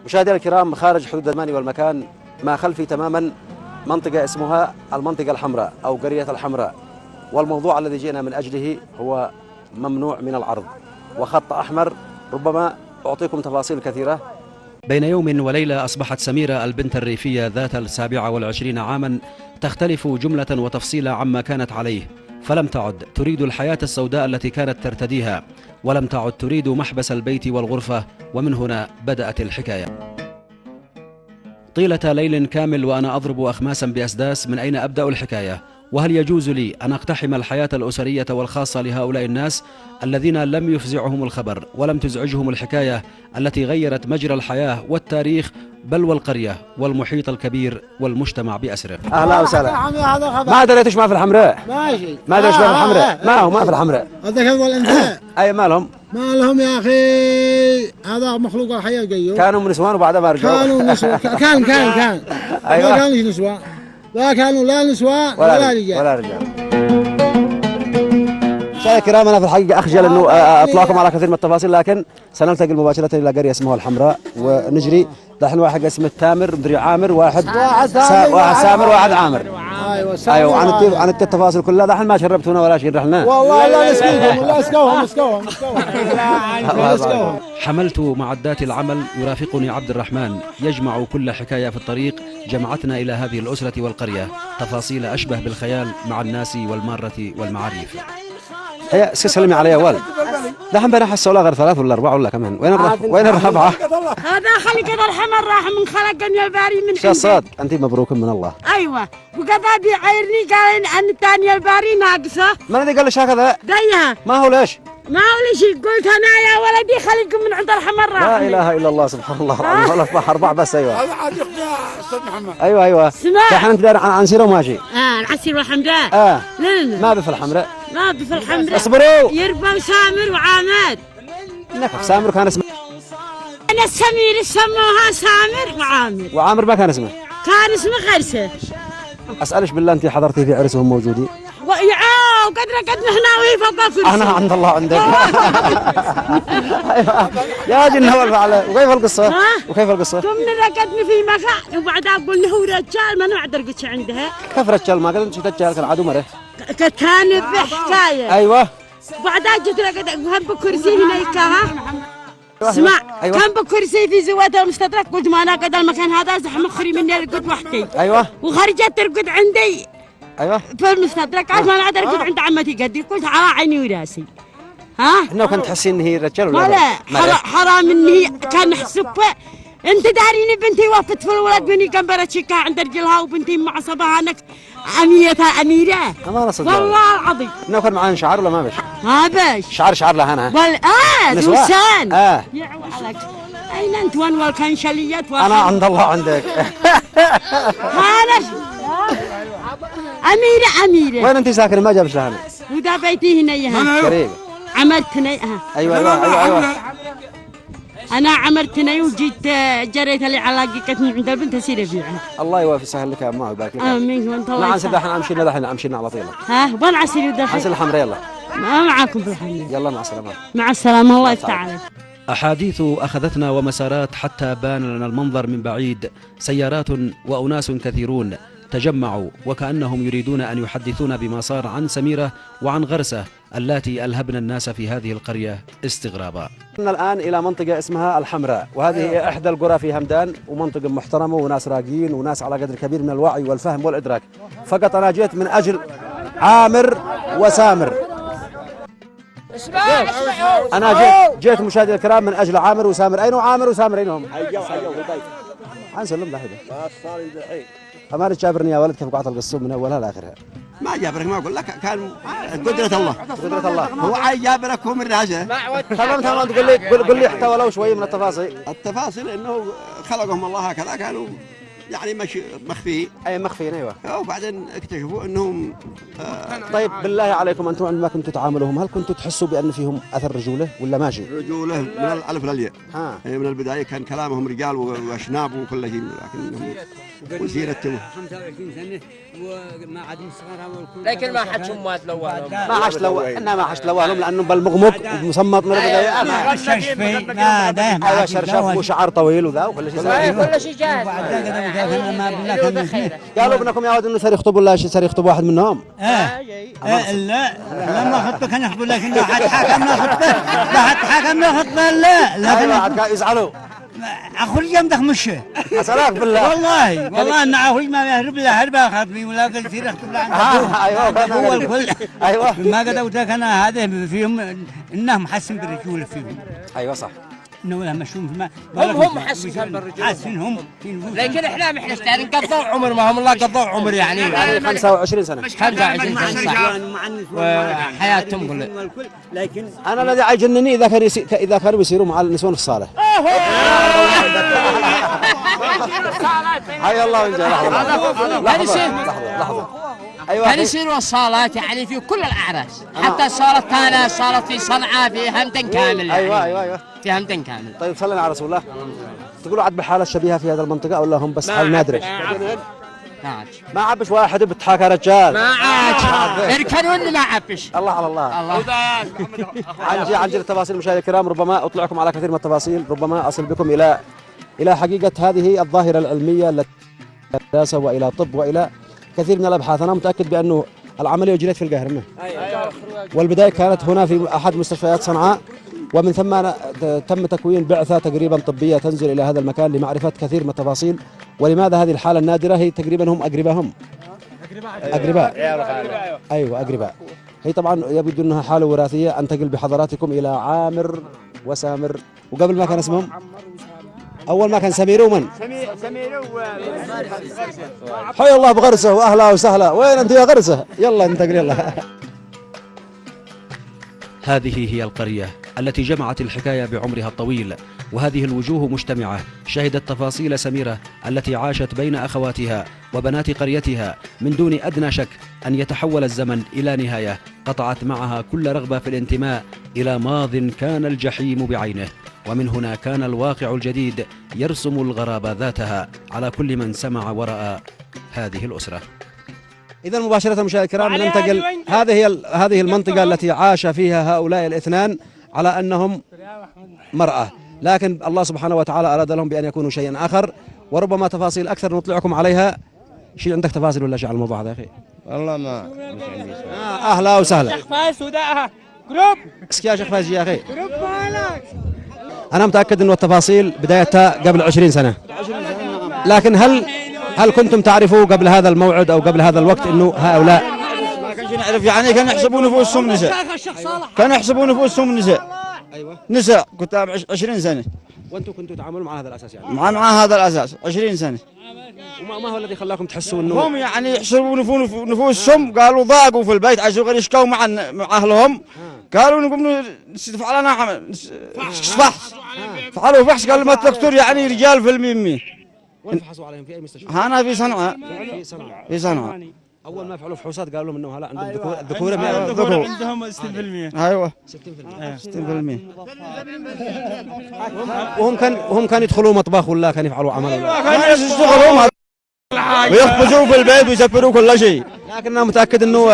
مشاهدينا الكرام، خارج حدود الزمان والمكان ما خلفي تماما منطقة اسمها المنطقة الحمراء أو قرية الحمراء، والموضوع الذي جئنا من أجله هو ممنوع من العرض وخط أحمر. ربما أعطيكم تفاصيل كثيرة. بين يوم وليلة أصبحت سميرة البنت الريفية ذات 27 عاما تختلف جملة وتفصيلا عما كانت عليه، فلم تعد تريد الحياة السوداء التي كانت ترتديها، ولم تعد تريد محبس البيت والغرفة. ومن هنا بدأت الحكاية. طيلة ليل كامل وأنا أضرب أخماسا بأسداس من أين أبدأ الحكاية، وهل يجوز لي أن أقتحم الحياة الأسرية والخاصة لهؤلاء الناس الذين لم يفزعهم الخبر ولم تزعجهم الحكاية التي غيرت مجرى الحياة والتاريخ بل والقرية والمحيط الكبير والمجتمع بأسره. أهلا وسهلا. ما دريت ايش ما في الحمراء؟ ماشي. ما دريت ايش ما في الحمراء؟ ما في الحمراء. هذاك هو الانثى. أي مالهم؟ ما لهم يا أخي، هذا مخلوق الحياة جيو. كانوا نسوان وبعدها ما رجعوا. كانوا نسوان. كان أيوة. ما كانوا نسوان، لا كانوا لا نسوان ولا رجال. مشاهدينا الكرام، أنا في الحقيقة أخجل أنه أطلعكم على كثير من التفاصيل، لكن سنلتقي مباشرة إلى قرية اسمها الحمراء ونجري. دحين واحد اسمه تامر، مدري عامر، واحد سامر، واحد عامر. ايوه عن التفاصيل كلها. دحين ما شربتونا ولا شيء رحنا. والله لا نسقيهم، لا اسقوهم. حملت معدات العمل، يرافقني عبد الرحمن يجمع كل حكاية في الطريق جمعتنا إلى هذه الأسرة والقرية، تفاصيل أشبه بالخيال مع الناس والمارة والمعاريف. هي سلمي علي يا والد. دحين بنا حس ولا غير 3 ولا 4 ولا كمان. وين الرابعة؟ هذا خلق الحمر راح من خلقني الباري من شو الصاد؟ أنت مبروك من الله. أيوة، وقضى بيعيرني قال أن الثانية الباري ناقصة. من الذي قال لك هكذا؟ ديها. ما هو ليش؟ ما هو ليش قلت أنا يا ولدي خلق من عند الحمر راح. لا إله إلا الله، سبحان الله العظيم. والله أصبح 4 بس. أيوة. هذا عاد أستاذ محمد. أيوة. سمع. دحين أنت داير عن سيرة وماشي. العسير والحمراء. لا. ما بي في الحمراء. ما بي في الحمراء. اصبروا. يربى سامر وعامر. نكف. سامر كان اسمه. أنا السمير سموها سامر وعامر. وعامر ما كان اسمه. كان اسمه غرسة. أسألش بالله، أنت حضرتي في عرسهم موجودين؟ وقد هنا وهي فوق الكرسي. أنا عند الله عندك. يا جنة والفعلة. وكيف القصة؟ وكيف القصة؟ كنا رقدنا في مكان وبعدها قلنا هو رجال ما نقدر قلت عندها. كيف رجال؟ ما قلت رجال، كان عدو مره. كان بحكاية. أيوة. بعدها جت رقد وهم بكرسي هنا يكاها. اسمع. أيوة. كان بكرسي في زوات المستدرك، قلت ما انا قد المكان هذا زحمة خري مني ارقد وحدي. أيوة. وخرجت ترقد عندي. أيوة. في المستدرك عاد ما انا اقدر ارقد عند عمتي قدي، قلت على عيني وراسي. إنه كنت تحسين إن هي رجال ولا لا؟ حرام إن هي كان حسبها. انت داريني بنتي وقفت في الولد بني قنبرة شكاها عند رجلها وبنتي معصبها انك أميرة. والله العظيم. إنه كان معانا شعار ولا ما بش؟ ما بش. شعار لها أنا. دوسان. يعوالك. أين أنت وين والكنشليات؟ أنا عند الله عندك. أنا أميرة. وين أنت ساكنة؟ ما جابش لها. ودا بيتي هنا يها. قريب. عمرتني. أيوة. أنا عمرتني وجيت جريت لي علاقتني عند البنت أسير فيها. الله يوفي سهل لك يا أمه ويبارك لك. آمين وأنت الله يسهل. نعم دحين أمشينا على طيلة. وين عسير دحين؟ عسير الحمراء. يلا. ما معاكم بالحين. يلا مع السلامة. مع السلامة، الله يفتح عليك. أحاديث أخذتنا ومسارات حتى بان لنا المنظر من بعيد. سيارات وأناس كثيرون تجمعوا وكأنهم يريدون أن يحدثون بما صار عن سميرة وعن غرسة اللاتي ألهبن الناس في هذه القرية استغرابا. الآن إلى منطقة اسمها الحمراء، وهذه هي إحدى القرى في همدان، ومنطقة محترمة وناس راقيين وناس على قدر كبير من الوعي والفهم والإدراك. فقط أنا جيت من أجل عامر وسامر. أنا جيت مشاهدينا الكرام من أجل عامر وسامر. أين عامر وسامر؟ أينهم؟ حنسلم لحظة. فما تجابرني يا ولد كيف قعدت القصة من أولها لآخرها. ما جابرك، ما أقول لك، كان قدرة الله. قدرة الله. هو عايز جابرك هو من راسه. تمام قل لي حتى ولو شوي من التفاصيل. التفاصيل إنه خلقهم الله هكذا، كانوا يعني مش مخفي. اي مخفيين ايوه. وبعدين اكتشفوا انهم طيب بالله عليكم انتم عندما كنتوا تعاملوهم هل كنتوا تحسوا بان فيهم اثر رجوله ولا ماشي؟ رجوله من الالف للياء. من البدايه كان كلامهم رجال واشناب وكل شيء، لكنهم وسيرتهم 25 سنه وما عاد صغار لكن ما حد شمات لوالهم، ما عاش ما عاش لوالهم لانه بالمغمق ومصمت من البدايه. ايوه شرشف وشعر طويل وذا وكل شيء. كل شيء جاهز. قالوا ابنكم يا ولد انه صار يخطبوا ولا شيء، صار يخطب واحد منهم؟ لا لما خطبه كان يخطبوا، لكن لو حد حكمنا خطبه لا حد حكمنا خطبه لا لكن يزعلوا. اخرج يمدخ مشي اسالك بالله والله ان اخرج ما يهرب لا هربا خاطبي ولا قال يصير يخطب له ايوه هو الكل. ايوه ما قدرت انا هذا فيهم انهم محسن بالرجول فيهم. ايوه صح انه لهم مشون هم محسن بالرجول حاسنهم. لكن احنا محتاجين نقضوا عمر، ما هم الله قضوا عمر يعني 25 سنه 25 سنه وحياتهم كلها. لكن انا الذي يجنني اذا كانوا يسيروا مع النسوان في الصالح. حي الله وجه. لحظه ايوه كان يصيروا الصالات يعني في كل الاعراس، حتى صارت هنا صارت في صنعاء في همدن كامل يعني. ايوه في همدن كامل. طيب صلينا على رسول الله. تقولوا عاد بحاله شبيهه في هذه المنطقه ولا هم بس حال نادره؟ ما عبش واحد بتحاكى رجال. ما عاد اركنوا ما عبش. الله على الله. عن التفاصيل مشاهدينا الكرام، ربما اطلعكم على كثير من التفاصيل، ربما اصل بكم الى حقيقه هذه الظاهره العلميه التي دراسه والى طب والى كثير من الابحاث. انا متاكد بانه العمليه اجريت في القاهره والبدايه كانت هنا في احد مستشفيات صنعاء، ومن ثم تم تكوين بعثه تقريبا طبيه تنزل الى هذا المكان لمعرفه كثير من التفاصيل. ولماذا هذه الحاله النادره؟ هي تقريبا هم اقرباء. ايوه اقرباء. هي طبعا يبدو انها حاله وراثيه. انتقل بحضراتكم الى عامر وسامر، وقبل ما كان اسمهم اول ما كان سمير ومن سمير حي الله بغرسه واهلا وسهلا. وين انت يا غرسه؟ يلا انتقل يلا. هذه هي القرية التي جمعت الحكاية بعمرها الطويل، وهذه الوجوه مجتمعة شهدت تفاصيل سميرة التي عاشت بين أخواتها وبنات قريتها من دون أدنى شك أن يتحول الزمن إلى نهاية قطعت معها كل رغبة في الانتماء إلى ماض كان الجحيم بعينه. ومن هنا كان الواقع الجديد يرسم الغرابة ذاتها على كل من سمع ورأى هذه الأسرة. إذا مباشرة مشاهدينا الكرام ننتقل. هذه المنطقة التي عاش فيها هؤلاء الاثنان على أنهم مرأة، لكن الله سبحانه وتعالى أراد لهم بأن يكونوا شيئا آخر، وربما تفاصيل أكثر نطلعكم عليها. شيء عندك تفاصيل ولا شيء على الموضوع هذا يا أخي؟ والله ما مش عندي. أهلا وسهلا. جروب اسكي يا شيخ فايز يا أخي. أنا متأكد أن التفاصيل بدايتها قبل 20 سنة، لكن هل كنتم تعرفوا قبل هذا الموعد أو قبل هذا الوقت أنه هؤلاء ما كانش نعرف يعني، كانوا يحسبون نفوسهم نساء، كانوا يحسبون نفوسهم نساء. أيوة نساء كنت 20 سنة. وأنتم كنتوا تعاملون مع هذا الأساس يعني؟ مع هذا الأساس 20 سنة. وما هو الذي خلاكم تحسوا أنه هم يعني يحسبوا نفوسهم، قالوا ضاقوا في البيت عايزوا غير يشكوا مع أهلهم، قالوا نقوم نفعل لنا فحص. فعلوا فحص، قال ما الدكتور يعني رجال في الميمي. وين فحصوا عليهم في أي مستشفى؟ هنا في صنعاء. في صنعاء. أول ما فعلوا فحوصات قالوا لهم أنه هلا عندهم الذكورة عندهم 60%. أيوة 60%. وهم كانوا يدخلوا مطبخ ولا كانوا يفعلوا عمل؟ كانوا يشتغلوا ويخبزوا في البيت ويسفروا كل شيء. لكن أنا متأكد أنه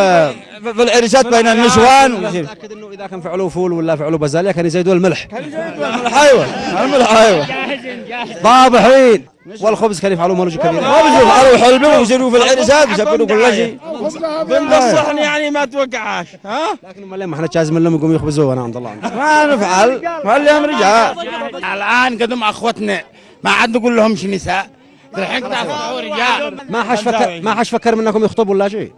في العريسات بين النسوان. متأكد أنه إذا كان فعلوا فول ولا فعلوا بازاليا كانوا يزيدوا الملح. أيوة الملح أيوة. ضابحين. والخبز كانوا يفعلوا ملوش كبير. خبز وفعلوا حلبة ويزيدوا في العريسات ويسفروا كل شيء. بنت الصحن يعني ما توقعاش ها. لكن ما احنا جازم لهم يقوموا يخبزوا وانا عند الله. ما نفعل، ما لهم رجال. الآن قدم أخوتنا ما عاد نقول لهمش نساء، الحين تعرفوا رجال. ما حش فكر منكم يخطبوا ولا شيء.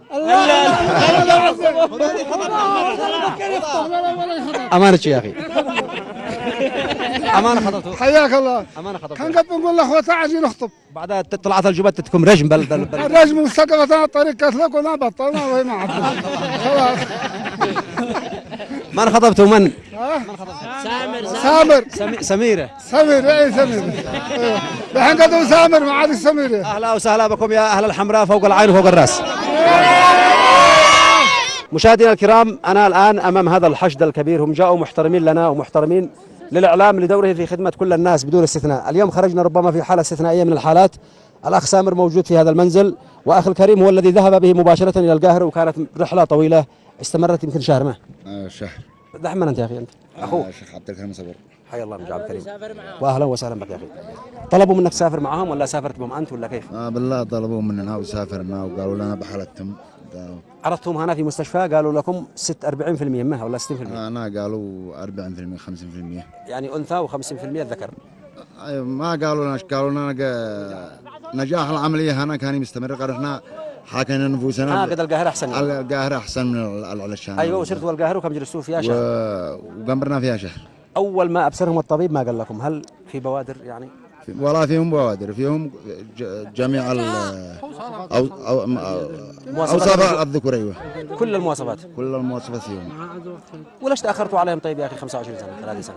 أمانة يا أخي. أمانة خطبتوا. حياك الله. أمانة خطبتوا. كان قبل نقول لاخواتها عايزين نخطب، بعدها طلعت الجبت تتكم رجم الرجم وسقطت الطريق، قالت لك ولا بطلنا وهي ما عاد خلاص. من خطبته من؟ سامر سميرة. سمير اي سمير الحين قدوا سامر ما عاد السمير. اهلا وسهلا بكم يا اهل الحمراء فوق العين وفوق الراس. مشاهدينا الكرام، انا الان امام هذا الحشد الكبير، هم جاءوا محترمين لنا ومحترمين للاعلام لدوره في خدمه كل الناس بدون استثناء. اليوم خرجنا ربما في حاله استثنائيه من الحالات. الاخ سامر موجود في هذا المنزل، واخ الكريم هو الذي ذهب به مباشره الى القاهره، وكانت رحله طويله استمرت يمكن شهر ما. شهر. دحمن انت يا اخي انت؟ اخوك الشيخ عبد الكريم صبر. حي الله من عبد الكريم. واهلا وسهلا بك يا اخي. طلبوا منك تسافر معهم ولا سافرت بهم انت ولا كيف؟ بالله طلبوا مننا وسافرنا وقالوا لنا بحالتهم. عرضتهم هنا في مستشفى قالوا لكم 40% منها ولا 60%؟ انا قالوا 40% 50%. يعني انثى و50% الذكر. ما قالوا لنا، قالوا لنا نجاح العمليه هنا كان مستمر. قررنا حاكينا نفوسنا قد القاهره احسن يعني. القاهره احسن من العلشان. ايوه وصرتوا القاهره وكم جلستوا فيها شهر؟ وقمرنا فيها شهر. اول ما ابصرهم الطبيب ما قال لكم هل في بوادر يعني؟ ولا فيهم بوادر، فيهم جميع اوصاف الذكور. ايوه كل المواصفات. كل المواصفات فيهم. وليش تاخرتوا عليهم طيب يا اخي 25 سنه 30 سنه؟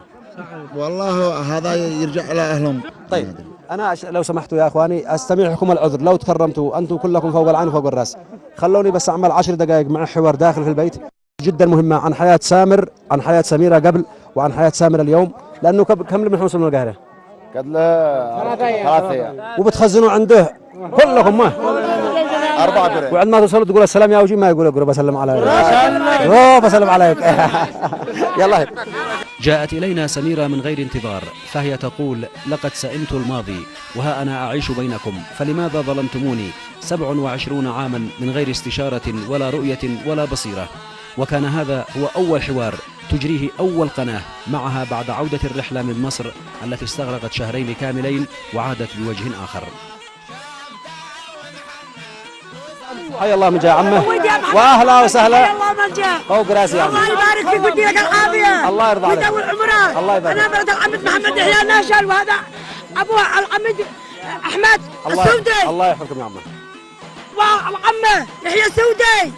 والله هذا يرجع الى اهلهم. طيب انا لو سمحتوا يا اخواني استميح لكم العذر، لو تكرمتوا انتم كلكم فوق العين وفوق الراس، خلوني بس اعمل 10 دقائق مع حوار داخل في البيت جدا مهمه عن حياه سامر، عن حياه سميره قبل، وعن حياه سامر اليوم. لانه كم لما نوصل من القاهره؟ قد له 3 ايام. وبتخزنوا عنده كلكم ما 4 درهم. وعندما توصلوا تقول السلام يا وجي، ما يقول بسلم عليك. اوه بسلم عليك. يلا. جاءت إلينا سميرة من غير انتظار، فهي تقول: لقد سئمت الماضي وها أنا أعيش بينكم، فلماذا ظلمتموني 27 عاما من غير استشارة ولا رؤية ولا بصيرة. وكان هذا هو أول حوار تجريه أول قناة معها بعد عودة الرحلة من مصر التي استغرقت شهرين كاملين وعادت بوجه آخر. حي الله من جاء عمه واهلا وسهلا. فوق راسي يا عمي. الله يبارك فيك ويدي لك العافيه. الله يرضى عليك ويطول عمرك. الله يبارك. انا بنت العمد محمد يحيى ناشل، وهذا ابوه العمد احمد السودي. الله يحفظكم يا عمه. وعمه يحيى السودي،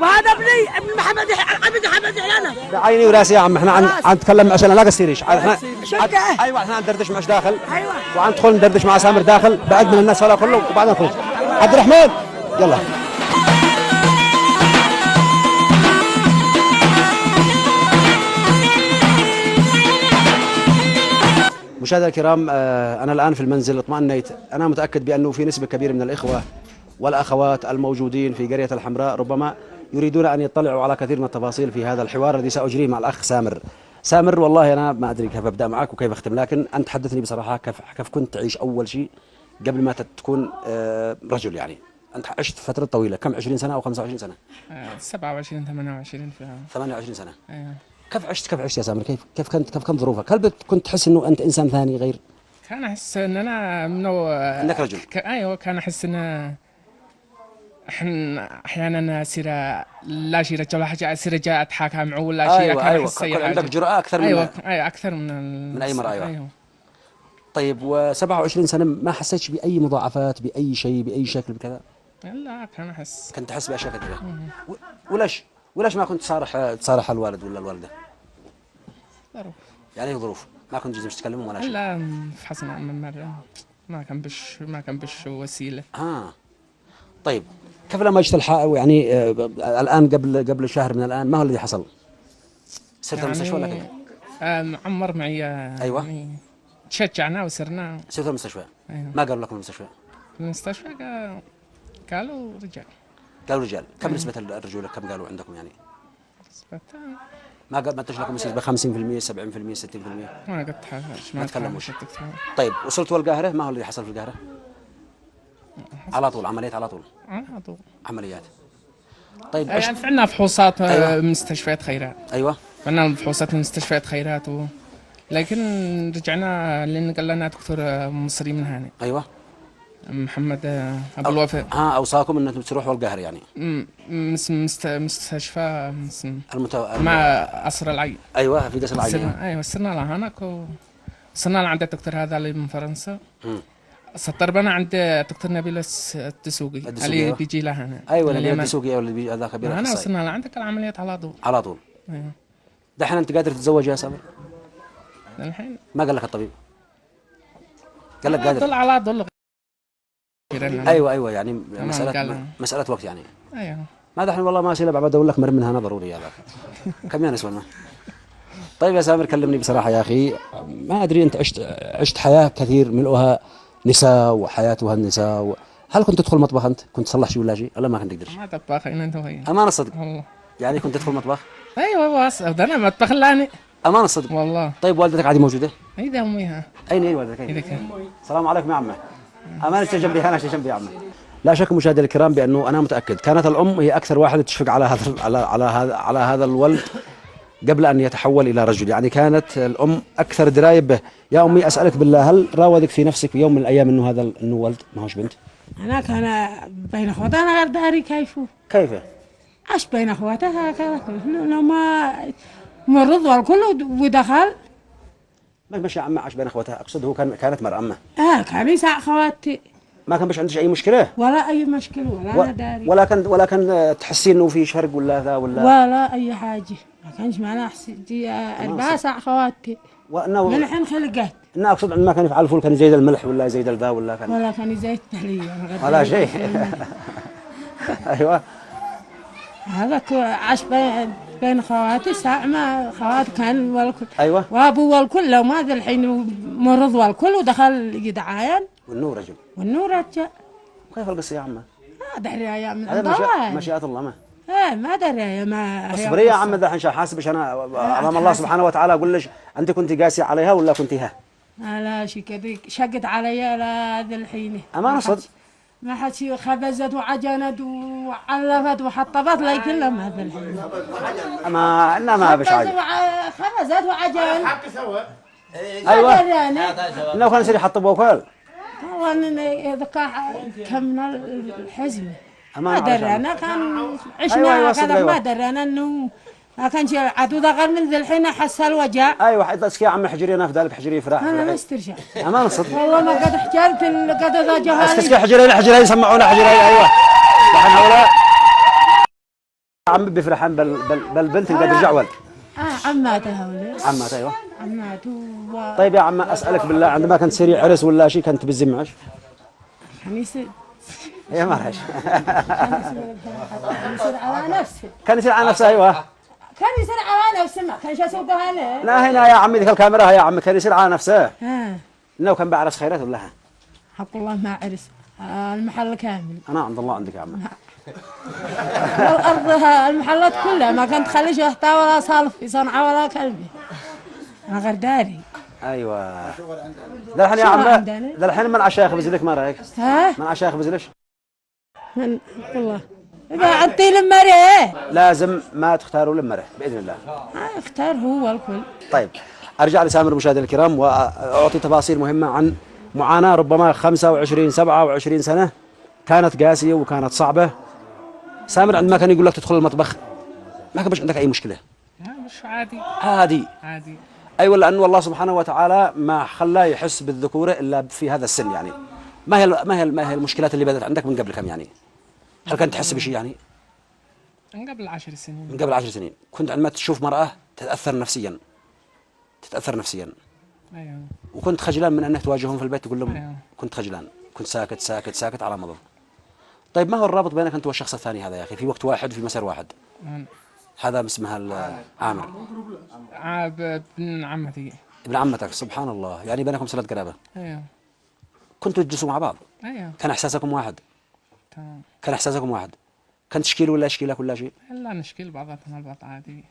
وهذا ابني ابن محمد يحيى العمد محمد يحيى. بعيني وراسي يا عم. احنا عن نتكلم عشان لا قصيريش. احنا شقه. ايوه احنا ندردش معش داخل. ايوه وعن ندخل ندردش مع سامر داخل بعد من الناس ولا كله، وبعدين نخرج. عبد الرحمن يلا. مشاهدينا الكرام، أنا الآن في المنزل اطمأنيت. أنا متأكد بأنه في نسبة كبيرة من الإخوة والأخوات الموجودين في قرية الحمراء ربما يريدون أن يطلعوا على كثير من التفاصيل في هذا الحوار الذي سأجريه مع الأخ سامر. سامر والله أنا ما أدري كيف أبدأ معك وكيف أختم، لكن أنت حدثني بصراحة كيف كنت تعيش أول شيء قبل ما تكون رجل. يعني أنت عشت فترة طويلة، كم 20 سنة أو 25 سنة؟ 27 28 فيها 28 سنة. ايوه. كيف عشت يا سامر؟ كيف كانت ظروفك؟ هل كنت تحس انه انت انسان ثاني غير؟ كان احس ان انا منو انك رجل. ايوه كان احس ان احيانا اصير لا شيء رجل ولا حاجه، اصير جاء اتحاكى معه ولا شيء. ايوه كان عندك جرأة اكثر من ايوه اكثر من اي مرة. ايوه. طيب و27 سنة ما حسيتش بأي مضاعفات بأي شيء بأي شكل بكذا؟ لا كان احس. كنت تحس بأشياء كثيرة. وليش ما كنت تصارح الوالد ولا الوالدة؟ ظروف. يعني ظروف، ما كنت جزم تتكلموا ولا شيء؟ لا فحصنا من مرة ما كان بش وسيلة. طيب كيف لما اجت يعني الآن قبل شهر من الآن ما هو الذي حصل؟ صرت يعني المستشفى ولا كيف؟ عمر معي. ايوه يعني تشجعنا وسرنا. صرت المستشفى. أيوة. ما قالوا لكم المستشفى؟ المستشفى قالوا رجال. كم نسبة الرجولة كم قالوا عندكم يعني؟ نسبتها ما قدمتش لكم نسبة 50% 70% 60%؟ ما قد تحاجش ما تكلموش. طيب وصلتوا القاهرة ما هو اللي حصل في القاهرة؟ على طول عمليات على طول عمليات. طيب يعني فعلنا فحوصات. أيوة. مستشفيات خيرات. ايوه فعلنا فحوصات من مستشفيات خيرات لكن رجعنا لان قال لنا دكتور مصري من هنا. ايوه محمد ابو الوفاء اوصاكم انكم تروحوا القاهرة يعني. مستشفى مع قصر العين. ايوه في قصر العين. ايوه صرنا لهناك وصرنا لعند الدكتور هذا اللي من فرنسا. سطربنا عند الدكتور نبيل الدسوقي اللي بيجي لهنا. ايوه نبيل الدسوقي اللي بيجي هذا خبير انا وصلنا لعندك العمليات على طول. على طول. ايوه دحين انت قادر تتزوج يا سامر؟ الحين ما قال لك الطبيب؟ قال لك قادر؟ ضل على ضل. ايوه يعني مساله وقت يعني. ايوه ما دحين والله ما اسئله بعد اقول لك مر منها انا ضروري هذا. كم ينسون ما. طيب يا سامر كلمني بصراحه يا اخي، ما ادري انت عشت حياه كثير ملؤها نساء وحياتها النساء هل كنت تدخل مطبخ انت؟ كنت تصلح شيء ولا شيء؟ ولا ما كنت تقدر؟ ما طباخ انت وهي. امانه صدق. يعني كنت تدخل مطبخ؟ ايوه بس انا مطبخ لاني. امانه صدق والله. طيب والدتك عادي موجوده؟ اي ده اميها. اين والدتك؟ السلام عليكم يا عمه. امانه جنبي انا جنبي يا عمه. لا شك مشاهدينا الكرام بانه انا متاكد كانت الام هي اكثر واحده تشفق على هذا الولد قبل ان يتحول الى رجل، يعني كانت الام اكثر درايه به. يا امي اسالك بالله، هل راودك في نفسك في يوم من الايام انه ولد ما هوش بنت؟ انا كان بين اخواتنا غير داري كيف عاش بين اخواتها هكذا لما مرض والكل ودخل. ما مش يا عم عاش بين اخواتها، اقصد هو كانت مرأة امه. كان يسع خواتي. ما كان عندك اي مشكله؟ ولا اي مشكله ولا انا داري. ولا كان تحسين انه في شرق ولا ذا ولا اي حاجه، ما كانش معنا دي 4 ساعة خواتي. من الحين خلقت. انا اقصد ما كان يفعل فول، كان يزيد الملح ولا يزيد الذا ولا كان يزيد التحليه ولا شيء. ايوه هذا عاش بين خواتي ساعة ما خواتي كان والكل. ايوه وابو والكل لو ما ذا الحين مرض والكل ودخل يدعاين. والنور رجل رجع. كيف القصه يا عمه؟ ما ادري يا عم. هذا مشيئة الله ما. ما ادري ما. اصبري يا عم ذا حنشا حاسبش انا امام الله سبحانه وتعالى اقول لك انت كنت قاسي عليها ولا كنتيها؟ لا شي كذي شقت علي لا ذا الحين. امانه صدق. ما حد شي خبزت وعجنت وعلفت وحطبت لي كلها ما ذا الحين. ما بش عاجب. خبزت وعجن. ايوه انه كان يصير يحطب وكل. والله ذكاء كم من الحزمه. ما دري انا كان عشنا كذا ما دري انا انه ما كانش عدو غير من ذي الحين احس الوجع. ايوه حيطسك يا عم حجري انا في ذلك حجري فراح. انا ما استرجع. امانه صدق. والله ما قد احتجت قد ذا جهالي. اسكت حجري يسمعونا حجري. ايوه الحين هؤلاء عم بفرحان بالبنت اللي قد رجع ولد. عماته هؤلاء. عماته ايوه. عماته. طيب يا عم اسالك بالله، عندما كنت تسيري عرس ولا شيء كنت بتزم معش؟ يصير. يا مرحش. كان يصير على نفسه. كان يصير على نفسه ايوه. كان يصير على نفسه ما كانش اسوقها له. لا هنا يا عمي ذيك الكاميرا يا عم كان يصير على نفسه. انه كان بعرس خيرات ولا ها؟ حق الله ما عرس. المحل كامل. انا عند الله عندك يا عم. والارض المحلات كلها ما كانت تخليش يحتى ولا صالف في صنعاء ولا كلبي. انا غير داري. ايوه ذا الحين يا عم ذا الحين من عشاء يخبز لك ما رايك؟ من عشاء يخبز لك؟ من والله اذا عطي لمره لازم ما تختاروا لمره باذن الله. اختار هو الكل. طيب ارجع لسامر مشاهدينا الكرام واعطي تفاصيل مهمه عن معاناه ربما 25 27 سنه كانت قاسيه وكانت صعبه. سامر عندما كان يقول لك تدخل المطبخ ما كانش عندك اي مشكله؟ لا مش عادي. عادي ايوه لانه الله سبحانه وتعالى ما خلاه يحس بالذكوره الا في هذا السن يعني. ما هي المشكلات اللي بدت عندك من قبل كم يعني؟ هل كنت تحس بشيء يعني؟ من قبل 10 سنين. من قبل 10 سنين كنت عندما تشوف مرأة تتأثر نفسيا. ايوه. وكنت خجلان من انك تواجههم في البيت تقول لهم أيوه. كنت خجلان، كنت ساكت على مضض. طيب ما هو الرابط بينك انت والشخص الثاني هذا يا اخي في وقت واحد في مسار واحد؟ هذا اسمها عامر. ابن عمتي. ابن عمتك سبحان الله، يعني بينكم صلة قرابة. ايوه. كنتوا تجلسوا مع بعض؟ ايوه. كان احساسكم واحد؟ تمام. كان احساسكم واحد؟ كان تشكيل ولا يشكيلك ولا شيء؟ لا نشكيل بعضاتنا البعض عادي.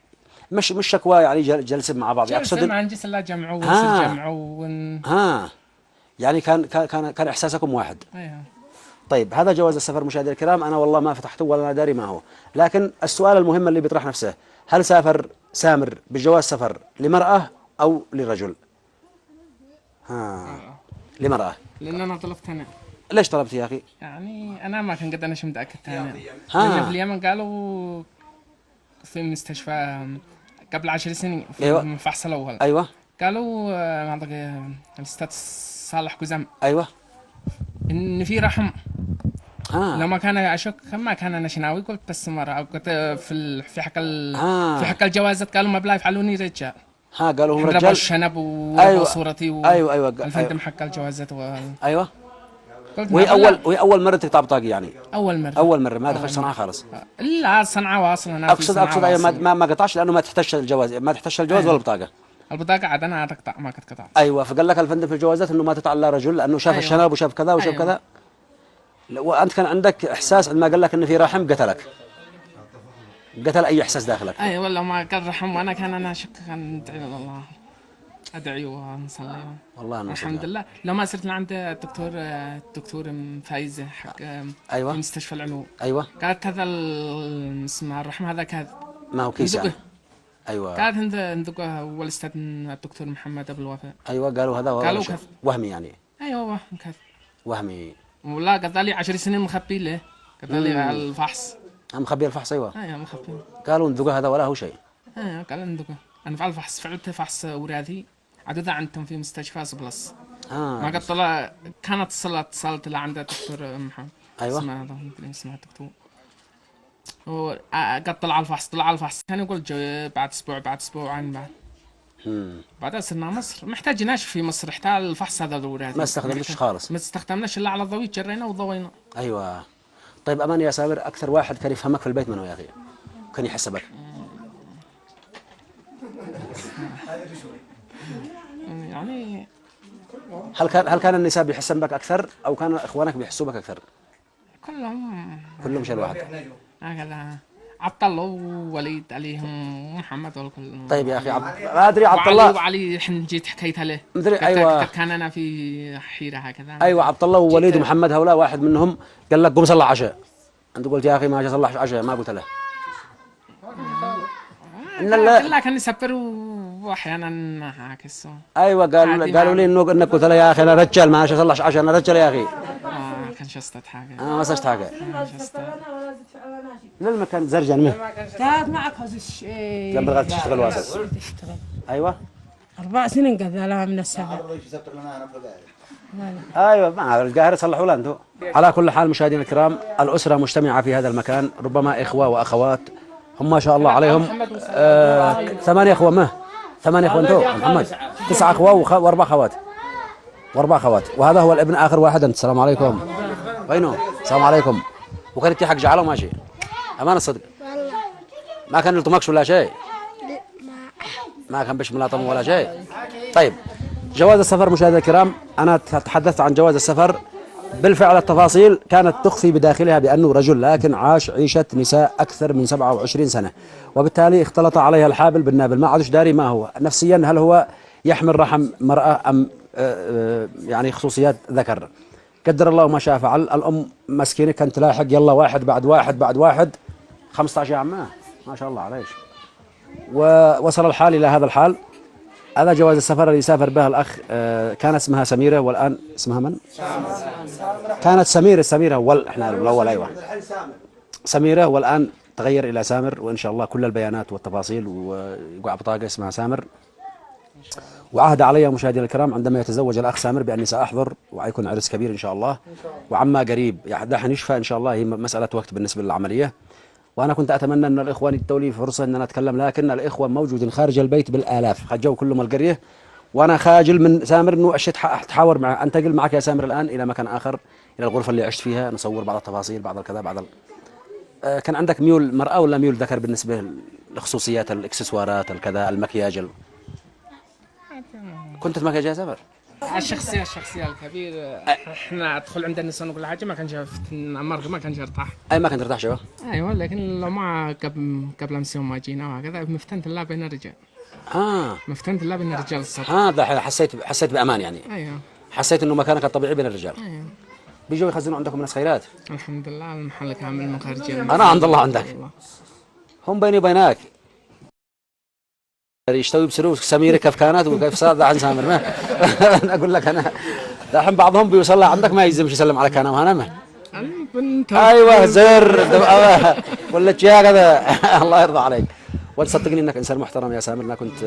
مش شكوى يعني جلسة مع بعض اقصد مع نجلس لا جمعوا يعني كان احساسكم واحد. ايوه. طيب هذا جواز السفر مشاهدينا الكرام، انا والله ما فتحته ولا داري ما هو، لكن السؤال المهم اللي بيطرح نفسه، هل سافر سامر بجواز سفر لمرأة او لرجل؟ لمرأة. لان انا طلبت انا. ليش طلبت يا اخي؟ يعني انا ما كان قد انا متاكد ثاني. لان في اليمن قالوا في مستشفى قبل 10 سنين في أيوة. الفحص الاول. ايوه. قالوا الاستاذ صالح قزم. ايوه. ان في رحم. لما كان اشك ما كان انا شناوي قلت بس مره قلت في حق الجوازات قالوا ما بلا يفعلوني رجال. قالوا هم رجال الشنب وصورتي ايوه الفندم حق الجوازات ايوه. وهي اول مره تقطع بطاقه يعني؟ اول مره ما دخلت صنعاء خالص؟ لا صنعاء واصلا انا اقصد أيوة ما قطعش لانه ما تحتاج الجواز، ولا البطاقه. البطاقه عاد انا اقطع ما كنت قطعت. ايوه، فقال لك الفندم في الجوازات انه ما تطلع الا رجل لانه شاف الشنب وشاف كذا وشاف كذا. وانت كان عندك احساس عندما قال لك انه في رحم قتلك، قتل اي احساس داخلك؟ اي والله ما قال رحم، وانا كان اشك، كان ادعي الله، ادعي ونصلي والله الحمد لله. لو ما صرت لعند الدكتور فايزه حق ايوه في مستشفى العلوم. ايوه قالت هذا اسمه الرحم هذا كذا ما هو كيس يعني. ايوه قالت ندقه والاستاذ الدكتور محمد ابو الوفاء. ايوه قالوا هذا وهمي يعني. ايوه وهم كذا وهمي. ولا قضى لي 10 سنين مخبي له، قضى لي على الفحص. مخبي الفحص؟ ايوه مخبي. قالوا ندقه هذا ولا هو شيء. قالوا ندقه. انا فعل الفحص، فعلت فحص وراثي عدد عندهم في مستشفى سبلس. ما قد طلع، كانت اتصلت لعند الدكتور محمد. ايوه اسمه الدكتور. قد طلع الفحص كان يقول بعد اسبوعين بعدها صرنا مصر محتاجناش في مصر، احتاج الفحص هذا الوراثي ما استخدمناش خالص، ما استخدمناش الا على الضوء، جرينا وضوينا. ايوه. طيب امان يا سامر، اكثر واحد كان يفهمك في البيت منه يا اخي؟ كان يحسبك؟ يعني هل كان النساء بيحسن بك اكثر او كان اخوانك بيحسوا بك اكثر؟ كلهم شيء واحد. هكذا عبد الله ووليد عليهم محمد والكل. طيب يا اخي ما ادري عبد الله وعلي الحين جيت حكيتها له. ايوه كان انا في حيره هكذا. ايوه عبد الله ووليد ومحمد هؤلاء واحد منهم قال لك قوم صلى عشاء، انت قلت يا اخي ما صلى عشاء، ما قلت له. لا كان يسبر واحيانا عاكس. ايوه قالوا لي انك قلت له يا اخي انا رجال ما صلى عشاء، انا رجال يا اخي. كان شستت حاجه. ما صشت حاجه. للمكان زرجان منه. تعال معك هذا الشيء. لما بغيت تشتغل واسس. ايوه 4 سنين قضيناها من السفر. ايوه ما القاهره صلحوا لها انتم. على كل حال مشاهدينا الكرام، الاسره مجتمعه في هذا المكان، ربما اخوه واخوات، هم ما شاء الله عليهم 8 اخوه. 8 اخوه انتم محمد، 9 اخوه و4 اخوات. وهذا هو الابن اخر واحد. انت السلام عليكم. وينه؟ السلام عليكم. وكانت حق جعله ماشي؟ امانه الصدق ما كان يلطمكش ولا شيء؟ ما كان بش ملاطم ولا شيء. طيب جواز السفر مشاهدينا الكرام، انا تحدثت عن جواز السفر. بالفعل التفاصيل كانت تخفي بداخلها بأنه رجل، لكن عاش عيشة نساء أكثر من 27 سنة، وبالتالي اختلط عليها الحابل بالنابل، ما عادش داري ما هو نفسيا، هل هو يحمل رحم مرأة أم يعني خصوصيات ذكر. قدر الله ما شاء فعل. الأم مسكينة كانت تلاحق يلا واحد بعد واحد 15 عام، ما شاء الله عليش. ووصل الحال إلى هذا الحال. هذا جواز السفر اللي سافر به الأخ. كانت اسمها سميرة والآن اسمها من؟ كانت سميرة احنا الأول أيوة سميرة، والآن تغير إلى سامر، وإن شاء الله كل البيانات والتفاصيل ويقع بطاقة اسمها سامر. وعهد علي مشاهدينا الكرام عندما يتزوج الأخ سامر بأني سأحضر، ويكون عرس كبير إن شاء الله، وعما قريب دحين يشفى إن شاء الله. هي مسألة وقت بالنسبة للعملية. وأنا كنت أتمنى أن الإخوان يدوا لي فرصة أن أنا أتكلم، لكن الإخوة موجودين خارج البيت بالآلاف، خجوا كلهم القرية، وأنا خاجل من سامر إنه أشد أتحاور معه. أنتقل معك يا سامر الآن إلى مكان آخر، إلى الغرفة اللي عشت فيها، نصور بعض التفاصيل، بعض الكذا، كان عندك ميول مرأة ولا ميول ذكر بالنسبة لخصوصيات الإكسسوارات الكذا المكياج كنت مكياج يا سامر؟ الشخصية الكبير، احنا ادخل عند النساء وكل حاجه، ما كان شافت المرأة، ما كان ارتاح. اي ما كنت ارتاح شباب. ايوه لكن لو ما قبل امس يوم ما جينا وهكذا مفتنت الله بين الرجال. مفتنت الله بين الرجال الصراحه. هذا حسيت بامان يعني. ايوه حسيت انه مكانك الطبيعي بين الرجال. ايوه بيجوا يخزنوا عندكم ناس خيرات. الحمد لله المحل كامل من خارجين. انا عند الله عندك. هم بيني وبينك يشتوي بسلوك سميرة كيف كانت وكيف صار عن سامر. ما أنا أقول لك أنا الحين بعضهم بيوصل له عندك ما يلزمش يسلم عليك أنا وأنا ما. أيوة زر ولا يا كذا. الله يرضى عليك. وانت صدقني انك انسان محترم يا سامر. انا كنت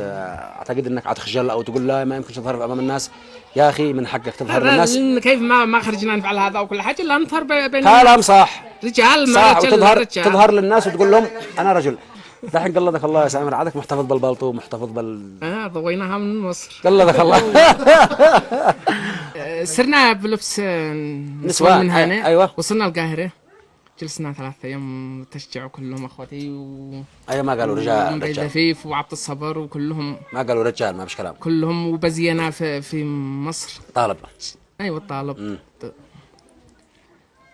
اعتقد انك هتخجل او تقول لا ما يمكنش تظهر امام الناس. يا اخي من حقك تظهر للناس. كيف ما خرجنا نفعل هذا وكل حاجه الا نظهر بين كلام صح رجال صح، رجال وتظهر رجال. تظهر للناس وتقول لهم انا رجل. دحين قلدك الله يا سامر، عادك محتفظ بالبلطو محتفظ ضويناها من مصر. قلدك الله. صرنا بلبس نسوان من هنا. ايوه وصلنا القاهره، جلسنا 3 ايام تشجعوا كلهم اخوتي ايوه ما قالوا رجال دفيف وعبد الصبر وكلهم ما قالوا رجال ما فيش كلام كلهم. وبزينا في مصر طالب. ايوه الطالب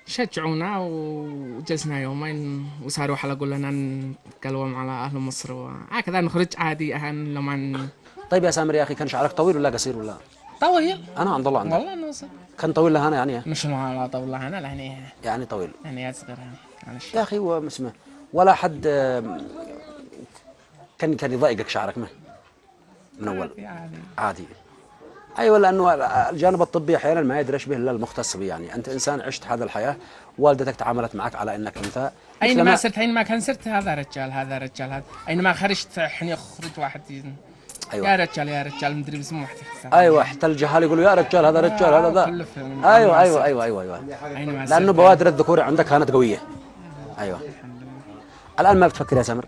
شجعونا وجلسنا يومين وصاروا حلقوا لنا نتكلم على اهل مصر وهكذا نخرج عادي اهل لما. طيب يا سامر يا اخي كان شعرك طويل ولا قصير ولا؟ طويل. انا عند الله عندك والله نوصل. كان طويل لهنا يعني مش على طول لهنا يعني طويل يعني اصغر يا اخي. واسمه ولا حد كان يضايقك شعرك من اول؟ عادي. ايوه لانه الجانب الطبي احيانا ما يدرش به الا المختص به. يعني انت انسان عشت هذا الحياه، والدتك تعاملت معك على انك انثى. اينما صرت اينما كان صرت هذا رجال هذا رجال هذا. اينما خرجت حين يخرج واحد أيوة. يا رجال مدري باسمه واحد. ايوه حتى الجهال يقولوا يا رجال هذا رجال هذا ذا. ايوه لانه بوادر الذكور عندك كانت قويه. ايوه الان ما بتفكر يا سامر؟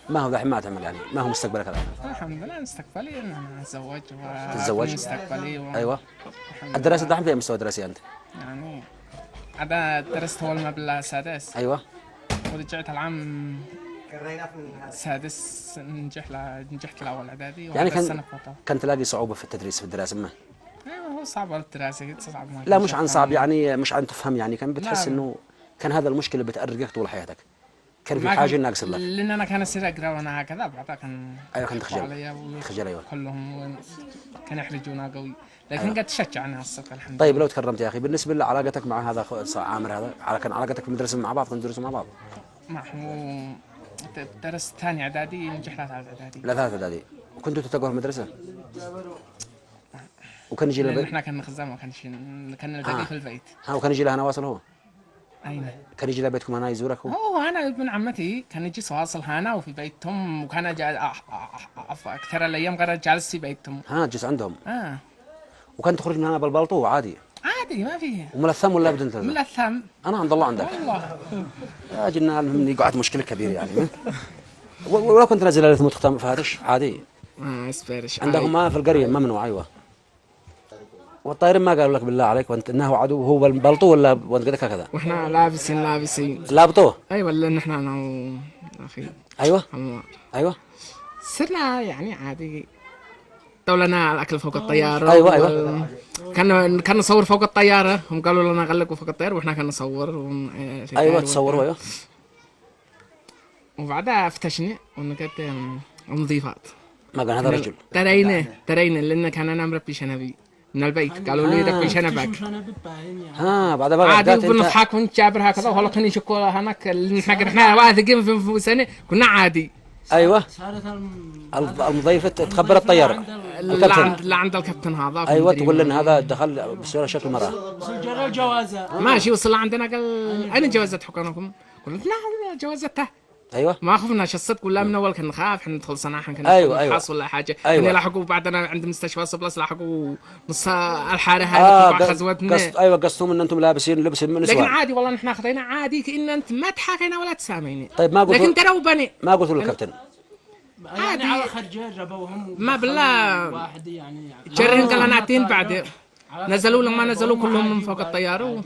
ما هو دحين ما تعمل يعني ما هو مستقبلك الان؟ الحمد لله مستقبلي انا اتزوج تتزوج مستقبلي ايوه. الدراسه دحين في اي مستوى دراسي انت؟ يعني انا درست اول ما بالسادس. ايوه ورجعت العام السادس نجحت الاول اعدادي. يعني كان تلاقي صعوبه في التدريس في الدراسه ما؟ ايوه هو صعب الدراسه صعب. لا مش عن صعب يعني مش عن تفهم يعني كان بتحس انه كان هذا المشكله بتأرقك طول حياتك. كان في حاجه ناقص لك لان انا كان اصير اقرا وانا هكذا بعدها كان ايوه كنت تخجل ايوه كلهم كان يحرجونا قوي لكن قد تشجعنا الصدق الحمد لله. طيب لو تكرمت يا اخي بالنسبه لعلاقتك مع هذا عامر هذا كان علاقتك في المدرسه مع بعض كنتوا تدرسوا مع بعض؟ معه درست ثاني اعدادي نجح ثالث اعدادي. لا ثالث اعدادي كنتوا تتلاقوا في المدرسه؟ وكان يجي لنا احنا كنا خزان ما كان نلتقي في البيت. وكان يجي لهنا واصل هو؟ اين؟ كان يجي لبيتكم هنا يزورك هو انا ابن عمتي كان يجي واصل هنا وفي بيتهم وكان اكثر الايام قاعد جالس في بيتهم. جلس عندهم. وكان تخرج من هنا بالبلطو عادي ما فيه. وملثم ولا بدون تلثم؟ ملثم. انا عند الله عندك والله يا جنان. المهم قعدت مشكله كبيره يعني. ولو كنت نازل لثم وتختم فهدش عادي. اسبرش عندهم ما في القريه ممنوع. ايوه والطايرين ما قالوا لك بالله عليك وانت انه عدو هو بالبلطو ولا وانت قدك هكذا؟ واحنا لابسين لابطوه؟ ايوه لان احنا انا اخي ايوه صرنا يعني عادي. دولنا الاكل فوق الطياره. ايوه كان نصور فوق الطياره. هم قالوا لنا غلقوا فوق الطياره واحنا كنا نصور ايوه تصوروا ايوه. وبعدها افتشنا ونقدت نظيفات. ما قال هذا رجل. ترينا لان كان انا مربي شنبي من البيت. قالوا لي ربي شنبك. بعد بقى عادي ونضحك ونجابر هكذا وهلا كان يشكوا هناك. احنا واثقين في سنه كنا عادي. ايوه المضيفه تخبر الطياره اللي عند الكابتن هذا. ايوه تقول لنا هذا دخل بصوره شكل مراه. سجل جوازه ماشي وصل عندنا قال اين جوازات حكامكم؟ قلنا لا جوازته. ايوه ما خفناش الصدق ولا من اول كنا نخاف احنا ندخل صناعه كنا ايوه ولا حاجه. أيوة. لحقوا بعدنا عند مستشفى صبلس لحقوا نص الحاره هذه خزوتنا. ايوه قصتهم ان انتم لابسين لبس من لكن عادي والله نحن خذينا عادي كأن انت ما تحاكينا ولا تساميني. طيب ما قلت لكن تروبني ما قلت للكابتن عادي على خرجه جابوهم ما بالله واحد يعني جرهم قال انا اعطين بعد نزلوا لما نزلوا كلهم من فوق الطياره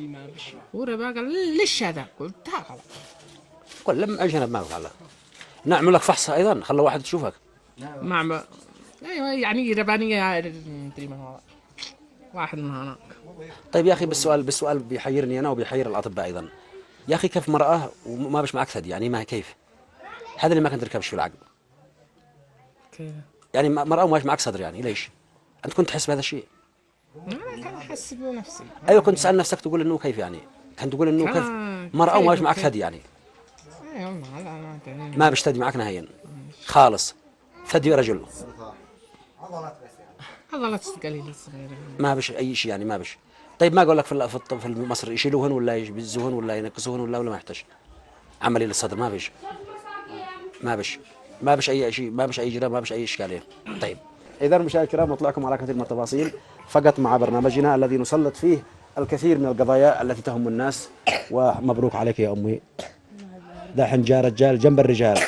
وربا قال ليش هذا؟ قلت تعال قل لم اجي انا ما قال نعمل لك فحص ايضا خلى واحد تشوفك. نعم ايوه يعني ربانيه تقريبا واحد من هناك. طيب يا اخي بالسؤال بيحيرني انا وبيحير الاطباء ايضا. يا اخي كيف مرأة وما بش معك ثدي يعني ما كيف؟ هذا اللي ما كنت تركبش في العقل. كيف؟ يعني مرأة وما بش معك صدر يعني ليش؟ انت كنت تحس بهذا الشيء؟ انا كان احس بنفسي. ايوه كنت تسأل نفسك تقول انه كيف يعني؟ كنت تقول انه كيف مرأة وما بش معك ثدي يعني؟ ما بش ثدي معك نهائيا خالص. ثدي رجل عضلات قليلة صغيرة ما بش اي شيء يعني ما بش. طيب ما اقول لك في مصر يشيلوهن ولا يبزوهن ولا ينقصوهن ولا ما يحتاج عمليه للصدر ما بيش. ما بش اي شيء، ما بش اي جرام، ما بش اي اشكاليه. طيب اذا مشاهدينا الكرام نطلعكم على كثير من التفاصيل فقط مع برنامجنا الذي نسلط فيه الكثير من القضايا التي تهم الناس. ومبروك عليك يا امي، دحين جاء رجال جنب الرجال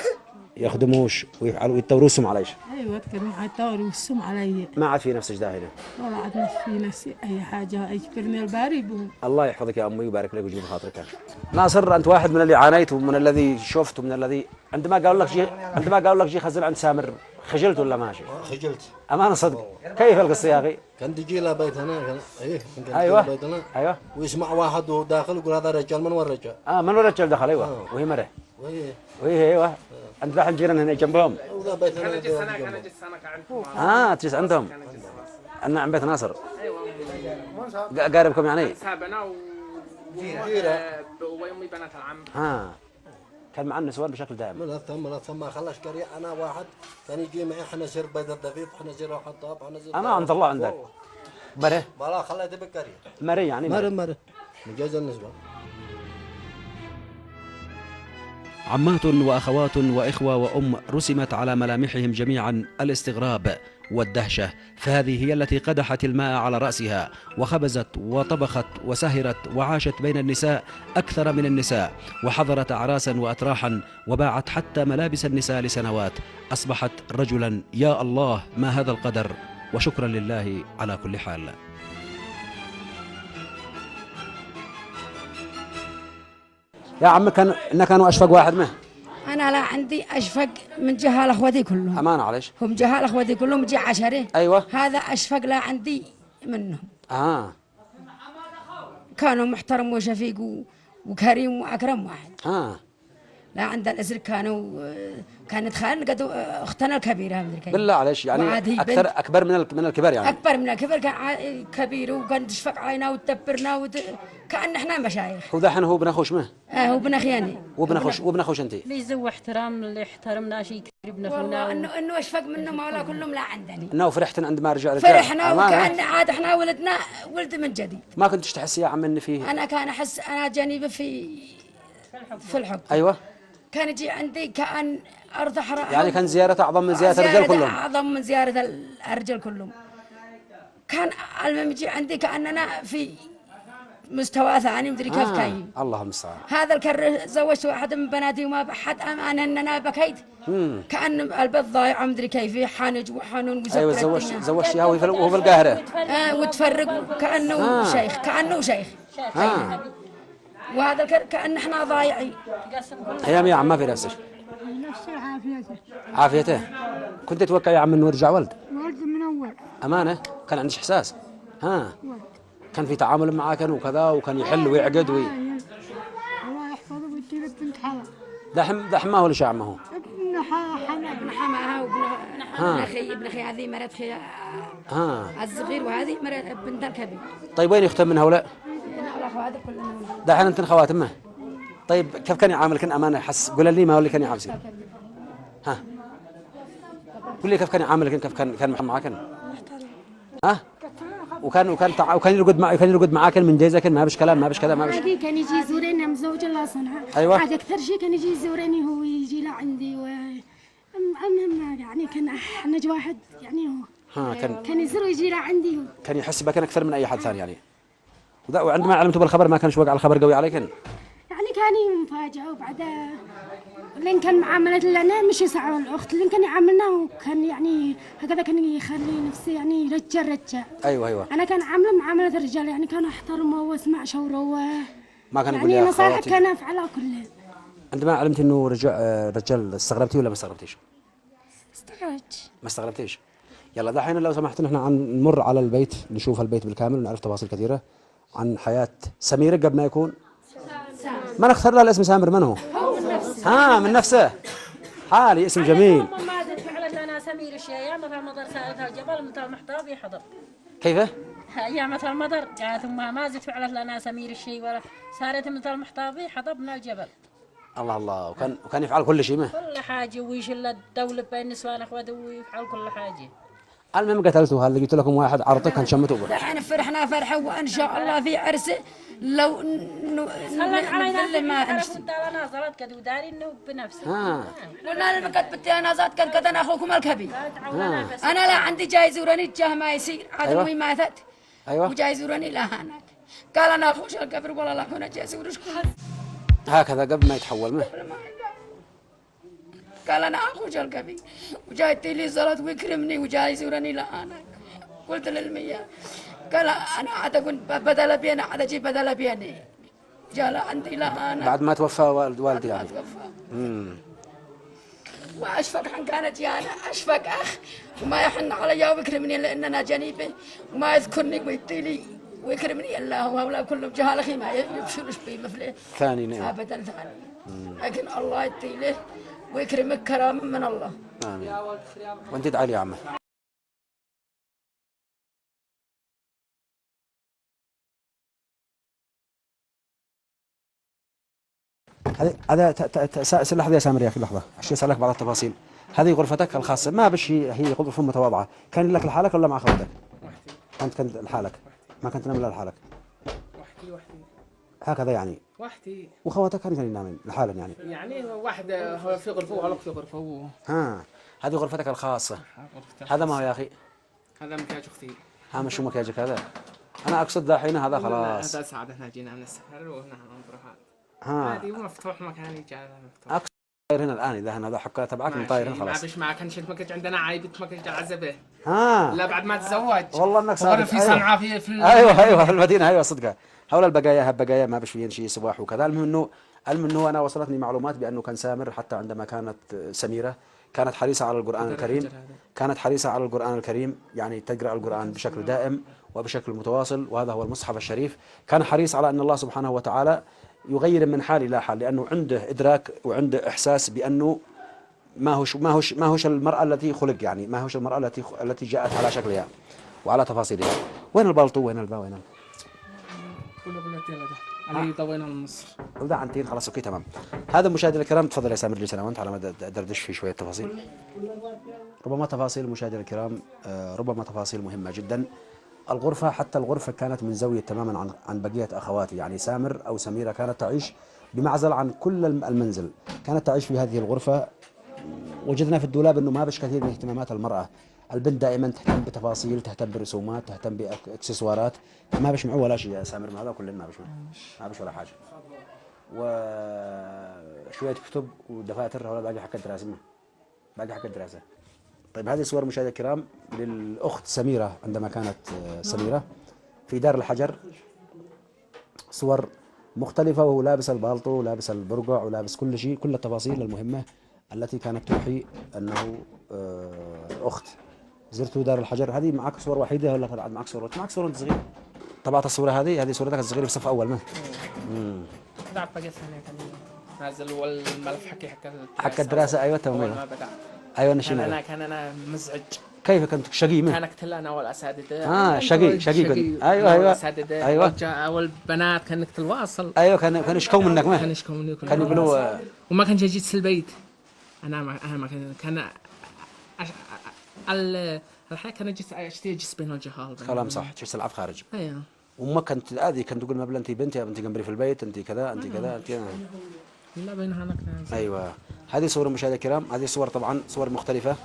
يخدموش ويفعلوا يتوروسهم عليش. ايوه كانوا يتوروسهم علي. ما عاد في نفسك داهنه ولا عاد في نفسي اي حاجه، يجبرني الباري بهم. الله يحفظك يا امي ويبارك لك ويجيب خاطرك. ناصر انت واحد من اللي عانيت ومن الذي شفت ومن الذي عندما قالوا لك جي خزل عند سامر خجلت ولا ماشي؟ خجلت امانه صدق. كيف القصه يا اخي؟ كان تجي له بيتنا ايوه بيتنا ايوه ويسمع واحد وهو داخل يقول هذا رجال من وين رجال؟ من وين رجال دخل؟ ايوه وهي مره وهي ايوه انت دحين جيران هنا جنبهم. وذا بيتنا كان جي سنه تجلس عندهم. انا عند بيت ناصر. قاربكم يعني؟ سابنا ويمي بنات العم. كان مع النسوان بشكل دائم. من ثم خلاص قريه انا واحد كان يجي معي احنا نسير بيت الضفيف احنا نسير واحد طاب احنا نسير. انا عند الله عندك. مره؟ ما خليته بالقريه. مره يعني مره مجاز النسوان. عمات وأخوات وإخوة وأم رسمت على ملامحهم جميعا الاستغراب والدهشة، فهذه هي التي قدحت الماء على رأسها وخبزت وطبخت وسهرت وعاشت بين النساء أكثر من النساء، وحضرت أعراسا وأتراحا وباعت حتى ملابس النساء لسنوات. أصبحت رجلا. يا الله ما هذا القدر، وشكرا لله على كل حال. يا عم كانوا اشفق واحد منه. انا لا عندي اشفق من جهال اخوتي كلهم. امانه عليش؟ هم جهال اخوتي كلهم جي 10. ايوه هذا اشفق لا عندي منهم. كانوا محترم وشفيق وكريم واكرم واحد. لا عند الاسر كانت خالنا قد اختنا الكبيره مدري كيف. بالله عليش يعني اكبر من الكبار يعني. اكبر من الكبار كان كبير وكان تشفق علينا وتدبرنا كأن احنا مشايخ. هو دحين هو ابن اخوش منه؟ هو ابن اخي يعني. وابن اخوش انت؟ بيزو احترام اللي احترمنا شيء كثير ابن اخونا. والله انه اشفق منه مولا كلهم لا عندني. انه فرحتن عندما رجع رجال. فرحنا وكأن عاد احنا ولدنا ولد من جديد. ما كنتش تحس يا عم ان فيه؟ انا كان احس انا جانبه في الحب. ايوه كان يجي عندي كأن أرض حرام يعني كان زيارة أعظم من زيارة الرجال كلهم. أعظم من زيارة الرجال كلهم. كان المهم يجي عندي كأننا في مستوى ثاني مدري كيف كاين. الله المستعان. هذا الكر زوجت واحد من بناتي وما بحد أمان أننا بكيت. كأن البيت ضايع مدري كيف حانج وحنون وزبط. أيوة زوجتها وهو في القاهرة. وتفرق كأنه شيخ. وهذا كأن احنا ضايعين. ايام يا عم ما في نفسك. نفسي عافيته. كنت تتوقع يا عم انه يرجع ولد؟ ولد من اول. امانه كان عندك احساس؟ كان في تعامل معاه كان وكذا وكان يحل ويعقد الله يحفظه ويديله بنت حلا. دحين ما هو ليش يا عمه؟ ابن حماها ابن اخي هذه مرات خي الصغير وهذه مرات بنت الكبير. طيب وين يختم من هؤلاء؟ هذا كلهم. دحين انت خواتمه. طيب كيف كان يعاملك امانه حس قول لي ما هو اللي كان يعاملك؟ قول لي كيف كان يعاملك كيف كان معاك؟ وكان يرقد معاك من جيزك ما بش كلام ما بش كذا ما بش. كان يجي يزورني مزوج الله صنعاء. ايوه عاد اكثر شيء كان يجي يزورني هو يجي لعندي يعني كان احنج واحد يعني هو. كان يزور ويجي لعندي هو. كان يحس بك اكثر من اي حد ثاني يعني. وعندما علمته بالخبر ما كانش وقع الخبر قوي عليك؟ يعني كان مفاجأة وبعدها لين كان معاملة لنا مش يسعى الأخت لين كان يعاملنا وكان يعني هكذا كان يخلي نفسي يعني رجال. أيوة أنا كان عامله معاملة الرجال يعني كان أحترمه واسمع شوره ما كان يقول يعني لي نصائح كان أفعلها كلها. عندما علمت إنه رجال استغربتي ولا ما استغربتيش؟ ما استغربتيش. يلا دحين لو سمحت نحن نمر على البيت نشوف البيت بالكامل ونعرف تفاصيل كثيرة عن حياة سميرة قبل ما يكون ما نختار لها الاسم سامر من هو؟ من نفسه حالي اسم جميل. ما زلت فعلت لنا سمير الشيء مثل مطر سالتها الجبل مثل محتاج يحضر. كيف؟ يا مثل مطر جاءت امها ما زلت فعلت لنا سمير الشيء ولا صارت مثل محتاج حضر من الجبل. الله وكان يفعل كل شيء كل حاجه ويشيل الدولة بين نسوان اخواته ويفعل كل حاجه. المهم قتلتوها اللي قلت لكم واحد عرضك كان شمته. دحين فرحنا فرحه وان شاء الله في عرس لو خلك علينا نبدل ما نشتي انا نظرت كد وداري انه بنفسك قلنا لما كنت بدي انا زاد كان انا اخوكم الكبير انا لا عندي جاي يزورني جاه ما يصير عدوي ماتت وجاي يزورني لا هناك قال انا اخوش الكبير والله لا كنا جاي يزورش هكذا قبل ما يتحول منه قال انا اخوش الكبير وجاي تلي زلط ويكرمني وجاي يزورني لا هناك قلت للمية قال انا عاد اقول بدل بينا عاد اجيب بدل بيني جاء عندي لا انا بعد ما توفى والدي يعني واشفق حن كانت يعني اشفق اخ وما يحن علي ويكرمني لاننا جنيبه وما يذكرني ويبتلي ويكرمني الا هو هؤلاء كلهم جهال اخي ما يبشرش بي مثله ثاني نعم ابدا ثاني لكن الله يبتليه ويكرمك كرامه من الله امين وانت ادعي لي يا عمه هذا لحظة يا سامر يا أخي لحظة عشان أسألك بعض التفاصيل. هذه غرفتك الخاصة ما بشي هي غرفة متواضعة، كان لك لحالك ولا مع أخواتك؟ كنت لحالك ما كنت تنام إلا لحالك؟ وحدي هكذا يعني وحدي وأخواتك كانوا ينامون لحالهم يعني واحد هو في غرفة وغلق في غرفة هذه غرفتك الخاصة. هذا ما هو يا أخي؟ هذا مكياج أختي. مش شو مكياجك هذا؟ أنا أقصد دحين هذا خلاص. هذا سعادة هنا جينا من السفر وهنا نروح. هذه مفتوح مكاني جاء مفتوح. طاير هنا الآن إذا هذا حكا تبعك من طاير هنا خلاص. ما بيش معك نشيت مكياج عندنا عايبة مكياج العزبة. لا بعد ما تزوج. والله إنك صادق. في صنعاء في أيوة في المدينة أيوة صدقة. هؤلاء البقايا هالبقايا ما بيش فيهن شيء صباح وكذا. المهم إنه أنا وصلتني معلومات بأنه كان سامر حتى عندما كانت سميرة كانت حريصة على القرآن الكريم. كانت حريصة على القرآن الكريم يعني تقرأ القرآن بشكل دائم وبشكل متواصل وهذا هو المصحف الشريف. كان حريص على أن الله سبحانه وتعالى يغير من حال إلى حال لأنه عنده إدراك وعنده إحساس بأنه ما هوش المرأة التي خلق يعني ما هوش المرأة التي جاءت على شكلها وعلى تفاصيلها. وين البلطو وين البا وين علي طوينا مصر وده عنتين خلاص اوكي تمام. هذا مشاهدينا الكرام تفضل يا سامر لي سنة وانت على ما دردش في شوية تفاصيل. ربما تفاصيل مشاهدينا الكرام ربما تفاصيل مهمة جدا. الغرفة حتى الغرفة كانت منزوية تماما عن بقية أخواتي يعني سامر أو سميرة كانت تعيش بمعزل عن كل المنزل. كانت تعيش في هذه الغرفة. وجدنا في الدولاب أنه ما بش كثير من اهتمامات المرأة. البنت دائما تهتم بتفاصيل تهتم برسومات تهتم باكسسوارات ما بش معه ولا شيء يا سامر مع هذا كلنا ما بش ولا حاجة. وشوية كتب ودفاتر ولا باقي حق الدراسة باقي حق الدراسة. طيب هذه صور مشاهدينا الكرام للأخت سميرة عندما كانت سميرة في دار الحجر. صور مختلفة وهو لابس البالطو ولابس البرقع ولابس كل شيء كل التفاصيل المهمة التي كانت توحي أنه أخت. زرتوا دار الحجر. هذه معك صور وحيدة ولا طلعت معك صور؟ معك صور وأنت صغير؟ طبعت الصورة هذه صورتك الصغيرة في صف أول ما؟ طلعت بقيت ثانية نازل والملف حق الدراسة أيوة تمام. أيوة نشينا. أنا مزعج. كيف كنت شقي منه؟ كان اقتل انا والاساتذه. شقي كنت. ايوه اول بنات كان نقتل واصل. ايوه كان يشكوا منك ما كان يشكوا مني كان يقولوا وما كان جيت البيت. انا ما كان الحين كان جيت اشتري جس بين الجهال. كلام صح تشتري تلعب خارج. ايوه وما كنت هذه كنت تقول ما بلا انت بنتي انت جنبي في البيت انت كذا انت كذا انت لا بينها هناك. ايوه هذه صور مشاهدينا الكرام. هذه صور طبعا صور مختلفة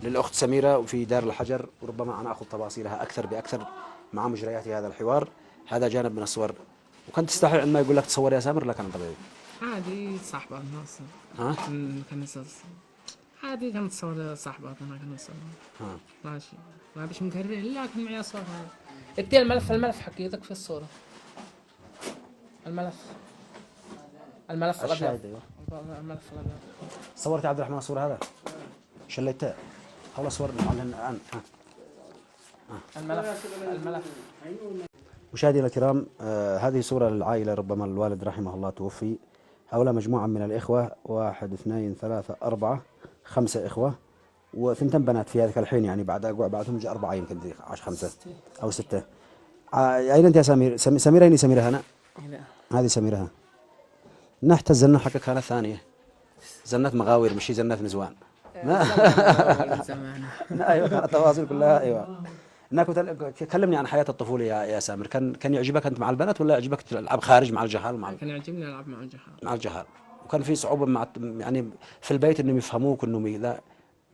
للأخت سميرة في دار الحجر وربما أنا أخذ تفاصيلها أكثر بأكثر مع مجريات هذا الحوار. هذا جانب من الصور. وكنت تستحي عندما يقول لك تصور يا سامر لا كان طبيعي؟ عادي صاحبة الناس كان عادي كانت تصور صاحبة أنا كان تصور ماشي ما بيش مكرر لا كان معي صور. ادي الملف حقي يدك في الصورة. الملف الأبيض. الملف الأبيض. صورت عبد الرحمن الصورة هذا؟ شليته خلاص صورنا معلن الآن. الملف. مشاهدينا الكرام هذه صورة للعائلة ربما الوالد رحمه الله توفي. هؤلاء مجموعة من الإخوة 1 2 3 4 5 إخوة وثنتين بنات في ذلك الحين يعني بعدهم جاء 4 يمكن 5 أو 6. أين أنت يا سمير؟ سميرة أين سميرة هنا؟ هذه سميرة. نحت الزنة حقك كانت ثانية زنة مغاوير مش زنة نزوان. ايوه كانت التفاصيل كلها ايوه. كلمني عن حياة الطفولة يا سامر. كان يعجبك أنت مع البنات ولا يعجبك تلعب خارج مع الجهال؟ كان يعجبني ألعب مع الجهال. مع الجهال. وكان في صعوبة يعني في البيت إنهم يفهموك إنه لا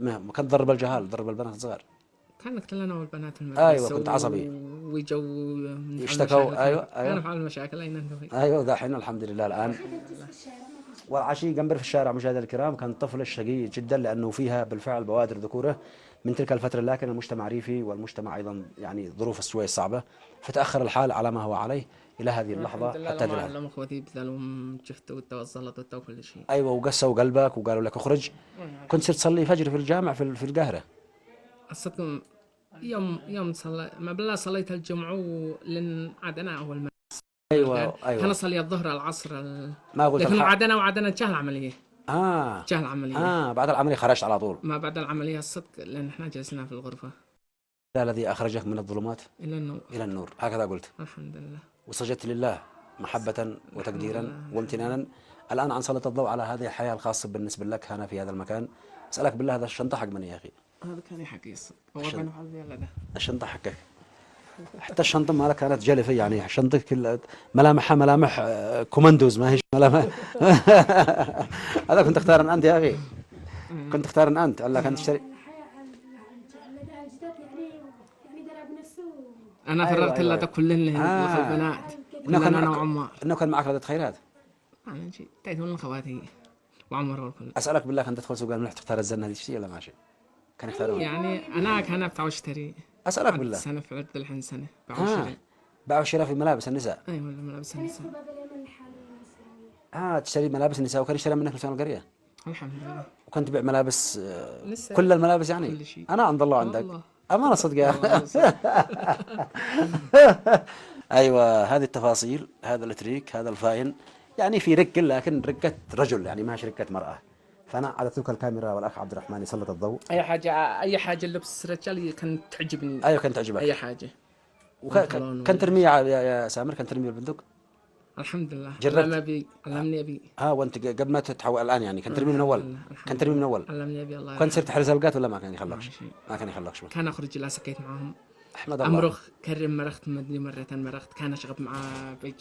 ما كنت تضرب الجهال تضرب البنات الصغار؟ كانت لنا والبنات المدرسة. أيوة كنت عصبي. ويجوا يشتكوا. أيوة كانوا في المشاكل أين ننتهي. أيوة دحين الحمد لله الآن. والعشي جنبر في الشارع مشاهدينا الكرام كان طفل شقي جدا لأنه فيها بالفعل بوادر ذكوره من تلك الفترة، لكن المجتمع ريفي والمجتمع أيضا يعني ظروف شوي صعبة، فتأخر الحال على ما هو عليه إلى هذه اللحظة حتى الآن. لما اخوتي بذلهم جفت وتوصلت وكل شيء. أيوة وقسوا قلبك وقالوا لك اخرج. كنت صرت تصلي فجر في الجامع في القاهرة؟ الصدق يوم صلى ما بالله صليت الجمعة لأن عدنا أول ما. أيوة كان أصلي الظهر العصر ما قلت لكن وعدنا جهل العملية. جهل عملية. بعد العملية خرجت على طول؟ ما بعد العملية الصدق لأن احنا جلسنا في الغرفة. الذي أخرجك من الظلمات إلى النور. إلى النور، هكذا قلت. الحمد لله. وسجدت لله محبة وتقديرا وامتنانا. الآن عن سلط الضوء على هذه الحياة الخاصة بالنسبة لك هنا في هذا المكان. أسألك بالله هذا الشنطة حق من يا أخي؟ هذا كان حقي الصدق. الشنطة حقك؟ حتى الشنطة مالك كانت جلفة يعني شنطتك كلها ملامحها ملامح كوماندوز ما هيش ملامح. هذا كنت تختار أنت يا أخي؟ كنت تختار أنت الله كنت تشتري. أنا فرغت اللي كلهن البنات. أنا وعمار. إنه كان معك لدى خيرات؟ أنا جيت تأتون خواتي وعمر والكل. أسألك بالله كنت تدخل سوق الملح تختار الزنة هذه تشتري ولا ماشي؟ كان يختارون؟ يعني أنا كان بتاع اشتري. أسألك بالله. سنة في عدة الحين سنة. باعوا شراء في ملابس النساء. أيوة ملابس النساء. تشتري ملابس النساء وكان يشتري منك لسان القرية. الحمد لله. وكنت تبيع ملابس كل الملابس يعني؟ كل شيء. أنا عند الله عندك. أمانة صدق. أيوة هذه التفاصيل، هذا التريك، هذا الفاين، يعني في رق لكن رقة رجل يعني ما هي رقة مرأة. فأنا عدتك الكاميرا والأخ عبد الرحمن يسلط الضوء. أي حاجة لبس رجالي كانت تعجبني. أيوة كانت تعجبك. أي حاجة. كنت ترمي يا سامر كنت ترمي بالبندق؟ الحمد لله. جربت؟ علمني أبي. وأنت قبل ما تتحول الآن يعني كنت ترمي من أول؟ كنت ترمي من أول؟ علمني أبي الله. كنت صرت تحرز القات ولا ما كان يخلقش؟ ما كان يخلقش. كان أخرج لا سكيت معهم. أحمد الله. أمرخ كرم مرخت مدني مرة مرخت كان أشغب مع بيجي.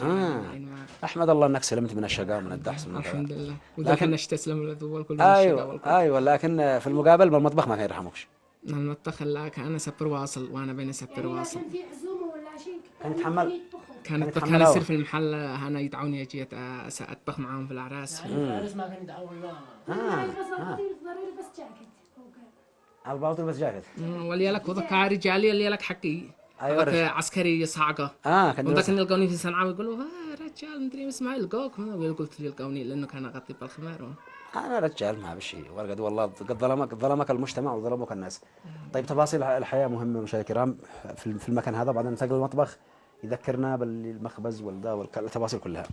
أحمد الله أنك سلمت من الشقاء ومن الدحس. الحمد لله. لكن نستسلم للذوال كل أيوة لكن في المقابل بالمطبخ ما كان يرحمكش. المطبخ لا كان سبر واصل وأنا بين سبر واصل. كان في عزومة ولا شيء؟ كان يتحمل. كان يصير في المحل أنا يدعوني أجي أطبخ معاهم في الأعراس. العراس ما كان يدعونا. ضروري بس جاكيت. الباطل بس جاكيت. وليالك وذاك رجالي اللي لك حقي. أيوة عسكري صعقة. وذاك يلقوني في صنعاء ويقولوا رجال مدري اسمه يلقوكم. قلت يلقوني لأنه كان أغطي بالخمار. أنا رجال ما بشيء ورقد والله قد ظلمك المجتمع وظلمك الناس. طيب تفاصيل الحياة مهمة مشاهدينا الكرام في المكان هذا. بعدين ننتقل للمطبخ يذكرنا بالمخبز والتفاصيل كلها.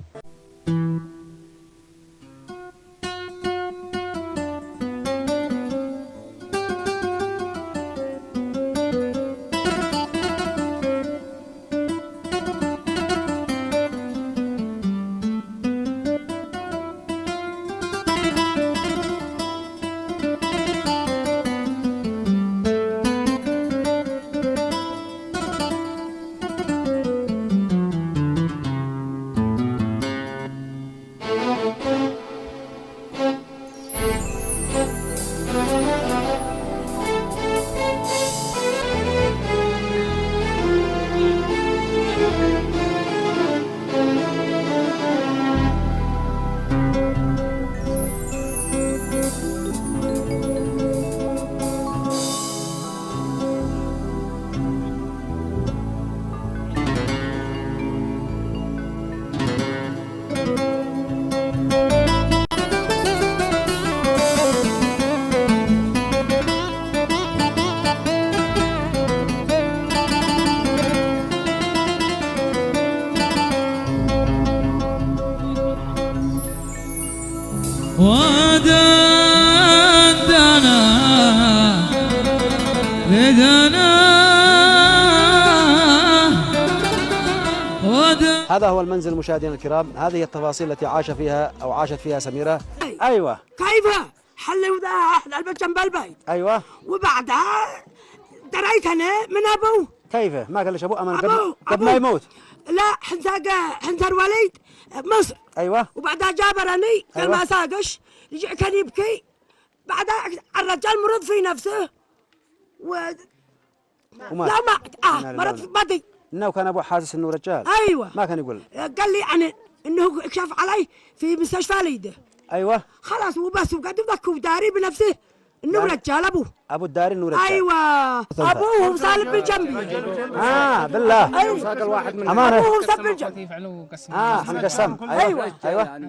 هذا هو المنزل مشاهدينا الكرام. هذه التفاصيل التي عاشت فيها سميرة. أيوة كيف حل وذا البيت جنب البيت. أيوة وبعدها دريت أنا من أبو كيف؟ ما قال ليش ابوه امن قبل ما يموت؟ لا حنساق وليد مصر. ايوه. وبعدها جابرني قال أيوة. ما ساقش، رجع كان يبكي. بعدها الرجال مرض في نفسه ومات. لا مات. مرض في بدي. انه كان ابوه حاسس انه رجال. ايوه. ما كان يقول. قال لي يعني انه كشف علي في مستشفى ليده. ايوه. خلاص وبس وقعد يذكر داري بنفسه انه يعني رجال ابوه. ابو الداري انه رجال. ايوه. ابوه سالم بالجنبي. بالله. ايوه. ساق الواحد من ابوه سالم بالجنبي. حنقسم. ايوه. ايوه.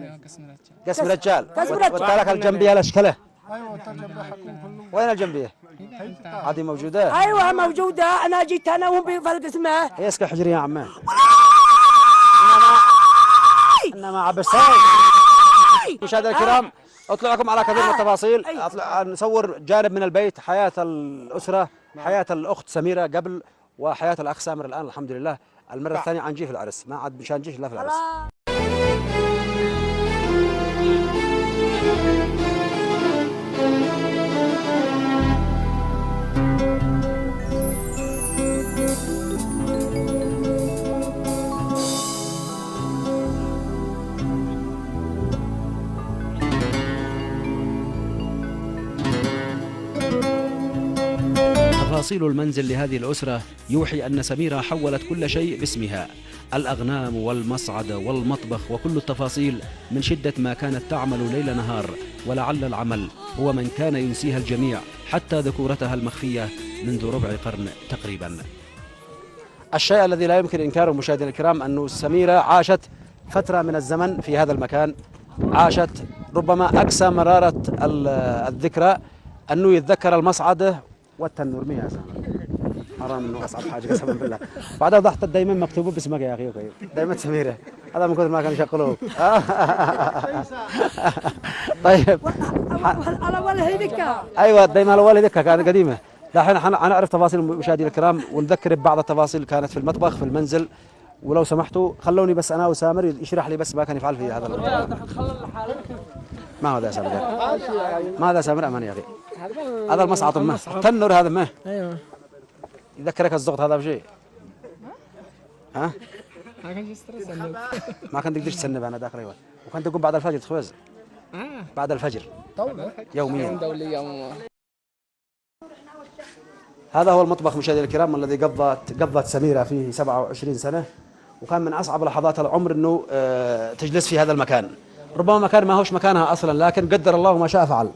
قسم رجال. وتالك الجنبيه الاشكله. وين الجنبيه؟ هذه موجوده؟ ايوه موجوده. انا جيت انا وهم في القسم. هي اسكه حجريه يا عمان. انما عبسي. مشاهدينا الكرام اطلع لكم على كثير من التفاصيل. نصور جانب من البيت، حياه الاسره، حياه الاخت سميره قبل وحياه الاخ سامر الان. الحمد لله المره الثانيه حنجي في العرس، ما عاد مش هنجيش الا في العرس. تفاصيل المنزل لهذه الأسرة يوحي أن سميرة حولت كل شيء باسمها، الأغنام والمصعد والمطبخ وكل التفاصيل، من شدة ما كانت تعمل ليل نهار، ولعل العمل هو من كان ينسيها الجميع حتى ذكورتها المخفية منذ ربع قرن تقريبا. الشيء الذي لا يمكن إنكاره مشاهدينا الكرام أن سميرة عاشت فترة من الزمن في هذا المكان، عاشت ربما أقسى مرارة الذكرى، أنه يتذكر المصعد والتنور. مية حرام انه اصعب حاجه قسما بالله. بعدها ضحت دائما مكتوب باسمك يا اخي، دائما سميره، هذا من كثر ما كانوا يشغلوه. طيب ايوه دائما والدك كان قديمه. الحين حنعرف تفاصيل مشاهدينا الكرام ونذكر ببعض التفاصيل كانت في المطبخ في المنزل. ولو سمحتوا خلوني بس انا وسامر يشرح لي بس ما كان يفعل في هذا الموضوع. ما هذا يا سامر؟ ما هذا سامر امان يا اخي؟ هذا المصعد ما التنور هذا ما ايوه يذكرك الزغط هذا بشيء. ها؟ ما كان تقدرش تسنب انا داخل. ايوه وكنت تقوم بعد الفجر تخوز. بعد الفجر يوميا. هذا هو المطبخ مشاهدينا الكرام الذي قضت سميرة فيه 27 سنة، وكان من أصعب لحظات العمر أنه تجلس في هذا المكان. ربما مكان ما هوش مكانها أصلا، لكن قدر الله ما شاء فعل.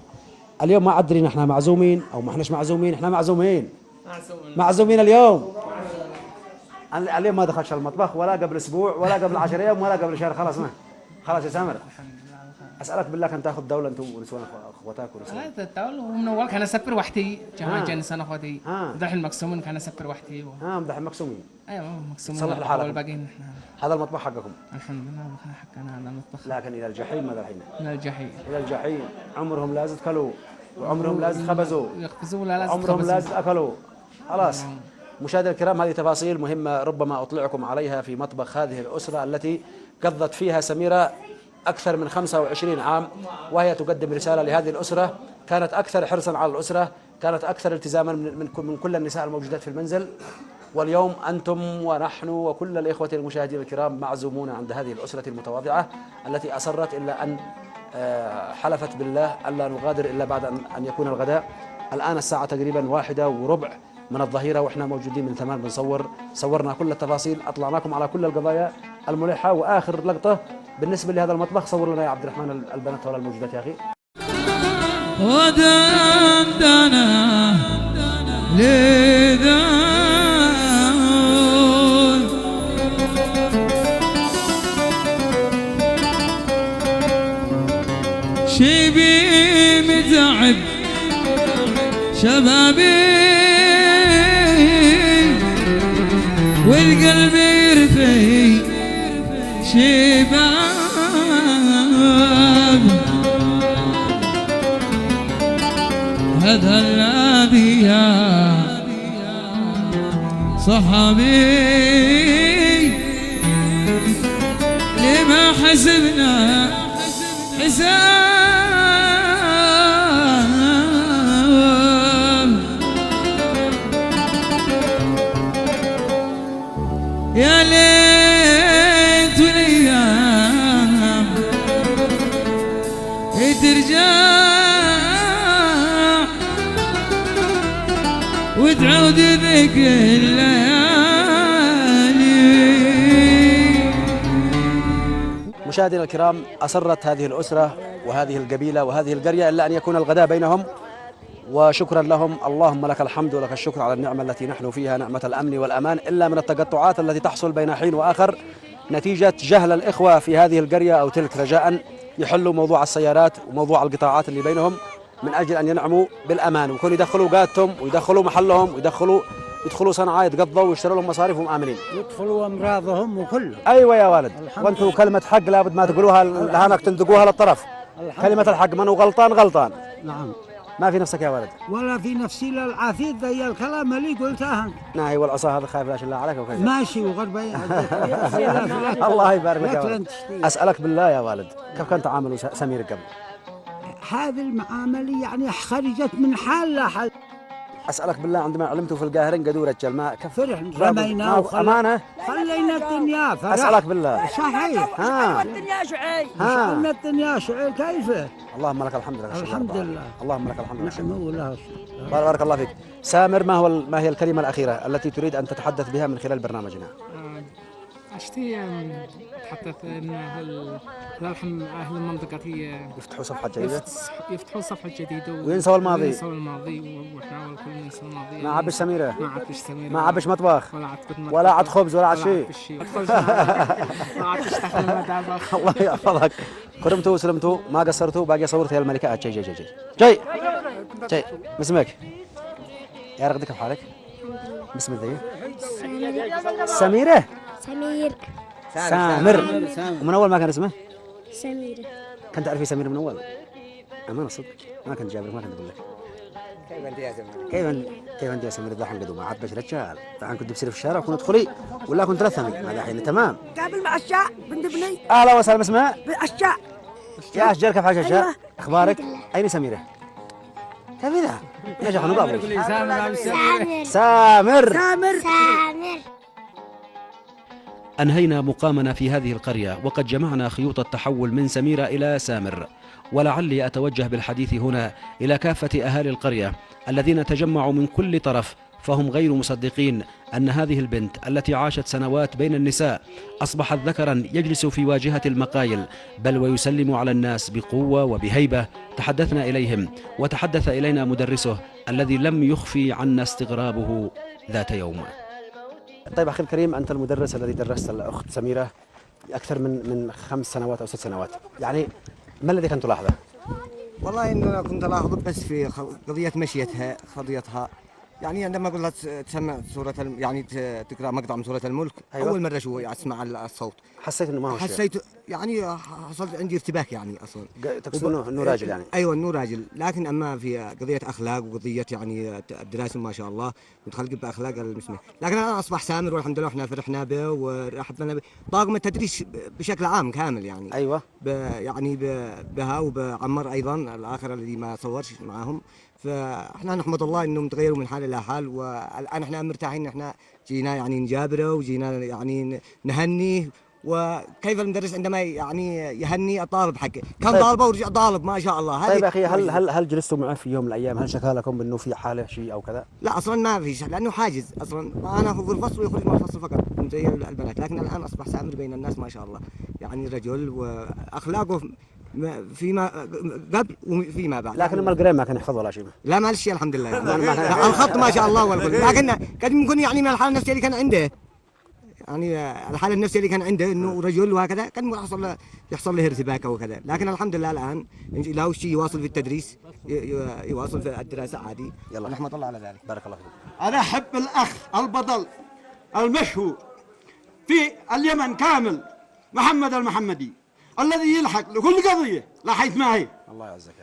اليوم ما أدري نحن معزومين أو ما احناش معزومين. احنا معزومين اليوم. اليوم ما دخلش المطبخ ولا قبل أسبوع ولا قبل 10 أيام ولا قبل شهر. خلاص ما خلاص يا سامر. اسالك بالله كان تاخذ دوله انت ونسوان اخواتك ونسوان؟ لا الدوله ومن اول كان اسفر وحدي جماعه جنسان اخواتي. دحين مقسومين كان اسفر وحدي. دحين مقسومين. ايوه مقسومين. صلح لحالك. والباقيين هذا المطبخ حقكم؟ الحمد لله حقنا هذا المطبخ. لكن الى الجحيم ماذا الحين؟ الى الجحيم. الى الجحيم. عمرهم لا زد كلوا وعمرهم لا زد خبزوا. يخبزوا ولا لا زد عمرهم لا زد اكلوا. خلاص. مشاهدينا الكرام هذه تفاصيل مهمه ربما اطلعكم عليها في مطبخ هذه الاسره التي قضت فيها سميرة أكثر من 25 عام، وهي تقدم رسالة لهذه الأسرة. كانت أكثر حرصا على الأسرة، كانت أكثر التزاما من كل النساء الموجودات في المنزل. واليوم أنتم ونحن وكل الإخوة المشاهدين الكرام معزومون عند هذه الأسرة المتواضعة التي أصرت إلا أن حلفت بالله ألا نغادر إلا بعد أن يكون الغداء. الآن الساعة تقريبا 1:15 من الظهيرة وإحنا موجودين من 8 بنصور. صورنا كل التفاصيل، أطلعناكم على كل القضايا الملحة. وآخر لقطة بالنسبة لهذا المطبخ، صور لنا يا عبد الرحمن البنات ولا الموجودات يا أخي. ودندنا لذا شيبي متعب شبابي والقلب يرفي شباب هذا الذي يا صحابي لما حسبنا حساب مشاهدينا الكرام، أسرت هذه الأسرة وهذه القبيلة وهذه القرية إلا أن يكون الغداء بينهم، وشكرا لهم. اللهم لك الحمد ولك الشكر على النعمة التي نحن فيها، نعمة الأمن والأمان، إلا من التقطعات التي تحصل بين حين وآخر نتيجة جهل الإخوة في هذه القرية أو تلك، رجاء يحلوا موضوع السيارات وموضوع القطاعات اللي بينهم من أجل أن ينعموا بالأمان، ويكون يدخلوا قاتهم ويدخلوا محلهم ويدخلوا صنعاء يتقضوا ويشتروا لهم مصاريفهم آمنين، يدخلوا أمراضهم وكله. أيوة يا والد، وأنتم كلمة حق لابد ما تقولوها لهانك تندقوها للطرف. كلمة الحق، من هو غلطان غلطان. نعم. ما في نفسك يا ولد. ولا في نفسي لا العافية زي الكلام اللي قلتها. ناهي والعصا هذا خايف لا الله عليك وكذا. ماشي وغربي. الله يبارك لك يا ولد. أسألك بالله يا والد، كيف كان تعامل سمير قبل؟ هذه المعاملة يعني خرجت من حال لحال. أسألك بالله، عندما علمته في القاهرة قدور رجال ما كيف رميناه أمانة؟ خلينا الدنيا فرح. أسألك بالله. صحيح. الدنيا شعيل. خلينا الدنيا شعيل كيف؟ اللهم لك الحمد لله. الحمد لله. اللهم لك الحمد لله. بارك الله فيك. سامر، ما هي الكلمة الأخيرة التي تريد أن تتحدث بها من خلال برنامجنا؟ أشتي أتحدث أن أهل المنطقة يفتحوا صفحة جديدة، يفتحوا صفحة جديدة وينسوا الماضي، وإحنا والكل ننسى الماضي. ما عبش سميرة، ما عبش مطبخ، ولا عد خبز ولا عد شيء. الله يحفظك. كرمتوا وسلمتوا، ما قصرتوا، باقي صورت يا الملكة. جاي جاي جاي جاي جاي. ما اسمك؟ يا رغدك كيف حالك؟ بسم الله. سميرة. سمير. سامر. ومن أول ما كان اسمه؟ سميرة. كنت تعرفي سمير من أول؟ أمانة صدق ما كنت جابر، ما كنت أقول لك. كيف أنت يا سمير؟ كيف أنت يا سمير؟ دحين قدوم عاد بش رجال، دحين كنت بصير في الشارع وكنت ادخلي ولا كنت ثلاثة ما دحين تمام. قابل مع أشجاع بنت بني. أهلا وسهلا. اسمها؟ أشجاع. يا أشجار، كيف حالك يا أشجار؟ أيوة. أخبارك؟ أين سميرة؟ كيف ذا؟ يا شيخ نقابل. سامر. أنهينا مقامنا في هذه القرية وقد جمعنا خيوط التحول من سميرة إلى سامر، ولعلي أتوجه بالحديث هنا إلى كافة أهالي القرية الذين تجمعوا من كل طرف، فهم غير مصدقين أن هذه البنت التي عاشت سنوات بين النساء أصبحت ذكرا يجلس في واجهة المقايل، بل ويسلم على الناس بقوة وبهيبة. تحدثنا إليهم وتحدث إلينا مدرسه الذي لم يخفي عنا استغرابه ذات يوم. طيب أخي الكريم، أنت المدرس الذي درست الأخت سميرة أكثر من 5 سنوات أو 6 سنوات، يعني ما الذي كنت تلاحظه؟ والله إنه كنت ألاحظ بس في قضية مشيتها، قضيتها يعني عندما قلت تسمع سورة يعني تقرأ مقطع من سورة الملك. أيوة. أول مرة شو أسمع الصوت حسيت إنه ما هو شيء. حسيت يعني حصلت عندي ارتباك يعني أصلا. تقصد إنه راجل يعني؟ أيوة إنه راجل، لكن أما في قضية أخلاق وقضية يعني الدراسة ما شاء الله متخلق بأخلاق المسلمين، لكن أنا أصبح سامر والحمد لله وإحنا فرحنا به ورحبنا به. طاقم التدريس بشكل عام كامل يعني. أيوة. يعني بها وبعمر أيضا الآخر الذي ما صورش معهم، فاحنا نحمد الله انهم تغيروا من حال الى حال، والان احنا مرتاحين. احنا جينا يعني نجابره وجينا يعني نهنيه، وكيف المدرس عندما يعني يهني الطالب حقه كان طيب. طالبه ورجع طالب ما شاء الله. طيب يا اخي، هل جلستوا معه في يوم من الايام؟ هل شكى لكم انه في حاله شيء او كذا؟ لا اصلا ما في شيء، لانه حاجز اصلا. انا في الفصل ويخرج من الفصل فقط زي البنات، لكن الان اصبح سامر بين الناس ما شاء الله، يعني رجل واخلاقه فيما قبل وفيما بعد. لكن لما القرين ما كان يحفظ ولا شيء. لا ما الشيء الحمد لله. الخط ما شاء الله والكل، لكن قد يكون يعني من الحاله النفسيه اللي كان عنده، يعني الحاله النفسيه اللي كان عنده انه رجل وهكذا كان يحصل له ارتباك وكذا، لكن الحمد لله الان له شيء يواصل في التدريس، يواصل في الدراسه عادي. يلا نحمد الله على ذلك. بارك الله فيك. انا احب الاخ البطل المشهور في اليمن كامل، محمد المحمدي، الذي يلحق لكل قضيه لحيث ما هي. الله يعزك.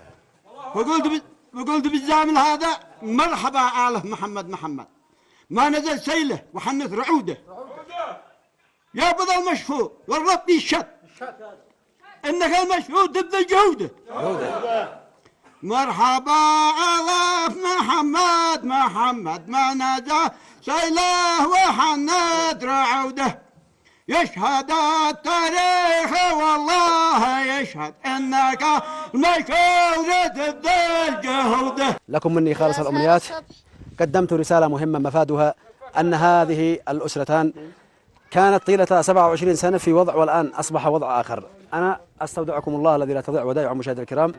وقلت بالزامل هذا مرحبا آله محمد ما نزل سيله وحنث رعوده يا بطل مشهور والربي الشد انك المشهور ضد الجوده. مرحبا آله محمد ما نزل سيله وحنث رعوده. يشهد التاريخ والله يشهد انك مشهور ضد الجهود. لكم مني خالص الامنيات. قدمت رساله مهمه مفادها أن هذه الأسرتان كانت طيلة 27 سنة في وضع، والآن أصبح وضع آخر. أنا أستودعكم الله الذي لا تضيع ودائع مشاهدينا الكرام.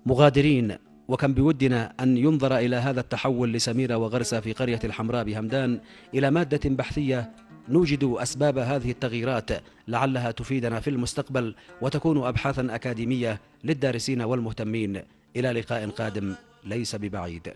مغادرين، وكم بودنا أن ينظر إلى هذا التحول لسميرة وغرسة في قرية الحمراء بهمدان إلى مادة بحثية نوجد أسباب هذه التغييرات لعلها تفيدنا في المستقبل وتكون أبحاثا أكاديمية للدارسين والمهتمين. إلى لقاء قادم ليس ببعيد.